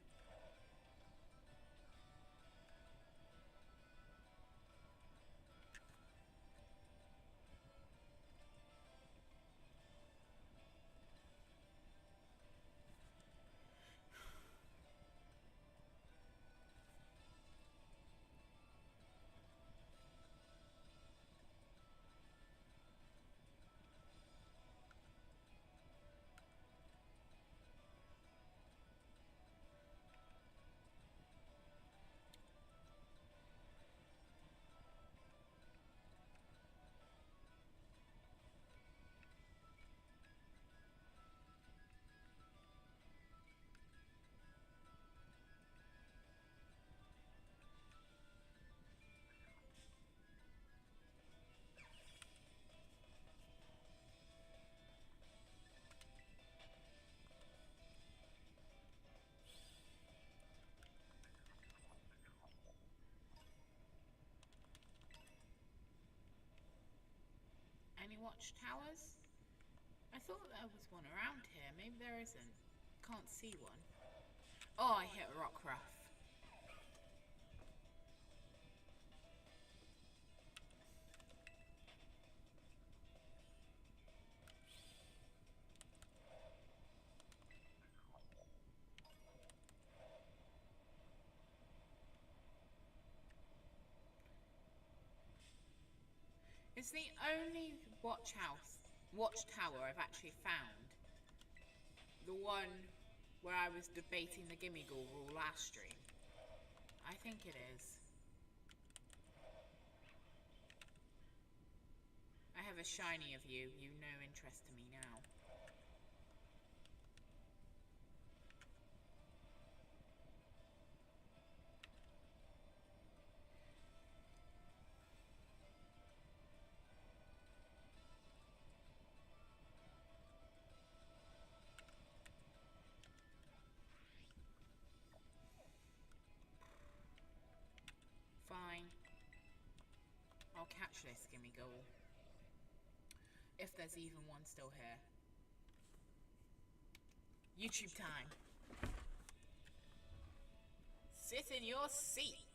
Any watchtowers? I thought there was one around here. Maybe there isn't. Can't see one. Oh, I hit a rock ruff. It's the only watchtower I've actually found. The one where I was debating the Gimmighoul rule last stream. I think it is. I have a shiny of you. You no interest to me now. Fine. I'll catch this Gimmighoul. If there's even one still here. YouTube time. Sit in your seats.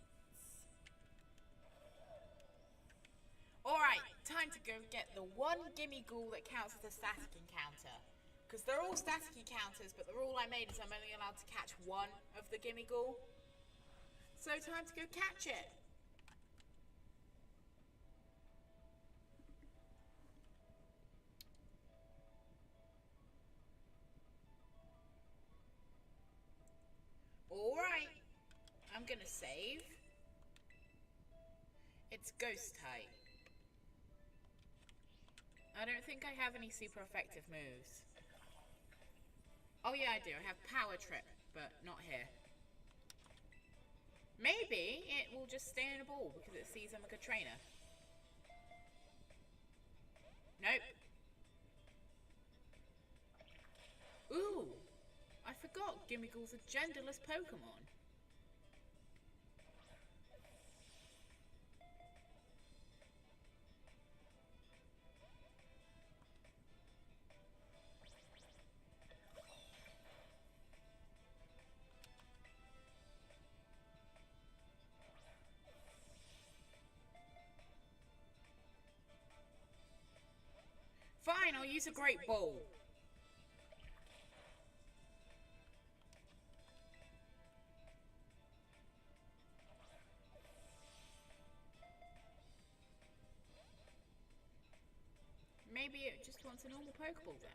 Alright, time to go get the one Gimmighoul that counts as a static encounter. Because they're all static encounters, but the rule I made is I'm only allowed to catch one of the Gimmighoul. So time to go catch it. Alright, I'm gonna save. It's ghost type. I don't think I have any super effective moves. Oh yeah, I do. I have power trip, but not here. Maybe it will just stay in a ball because it sees I'm a good trainer. Nope. Ooh, I forgot Gimmigle's a genderless Pokemon. Fine, I'll use a Great Ball. Maybe it just wants a normal Pokeball then.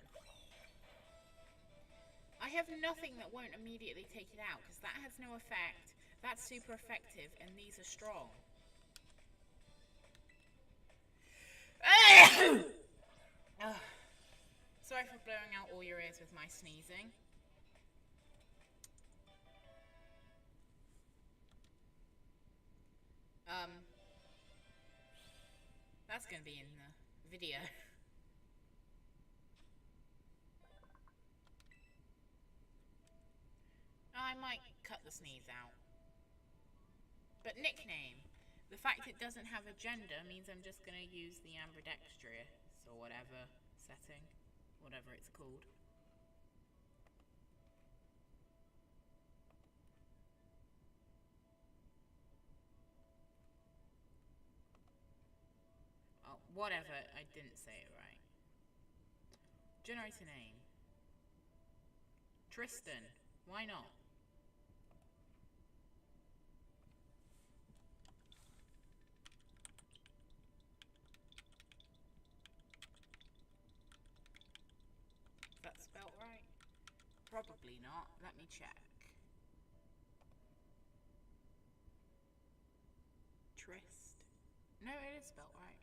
I have nothing that won't immediately take it out because that has no effect. That's super effective and these are strong. Sorry for blowing out all your ears with my sneezing. That's gonna be in the video. I might cut the sneeze out. But nickname. The fact it doesn't have a gender means I'm just gonna use the ambidextrous or whatever setting. Whatever it's called. Oh, whatever, I didn't say it right. Generate a name. Tristan. Why not? Is that spelt right? Probably not. Let me check. Trist. No, it is spelt right.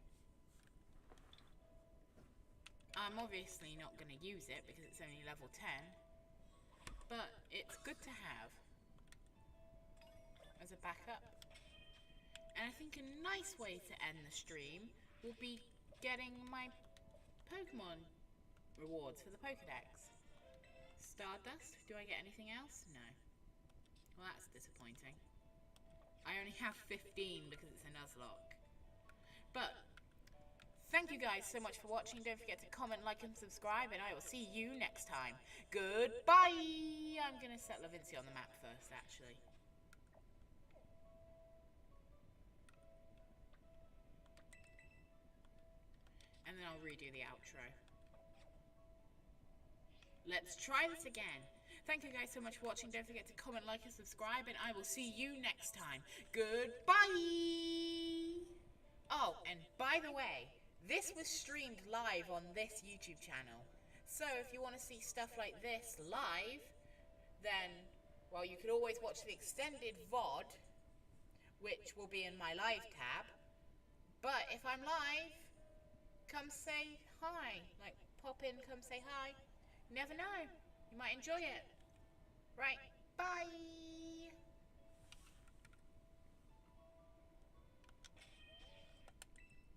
I'm obviously not going to use it because it's only level 10. But it's good to have as a backup. And I think a nice way to end the stream will be getting my Pokemon rewards for the Pokedex. Stardust? Do I get anything else? No. Well, that's disappointing. I only have 15 because it's a Nuzlock. But thank you guys so much for watching. Don't forget to comment, like, and subscribe, and I will see you next time. Goodbye! I'm going to set Levincia on the map first, actually. And then I'll redo the outro. Let's try this again. Thank you guys so much for watching. Don't forget to comment, like, and subscribe, and I will see you next time. Goodbye! Oh, and by the way, this was streamed live on this YouTube channel. So if you want to see stuff like this live, then, well, you could always watch the extended VOD, which will be in my live tab. But if I'm live, come say hi. Like, pop in, come say hi. You never know. You might enjoy it. Right.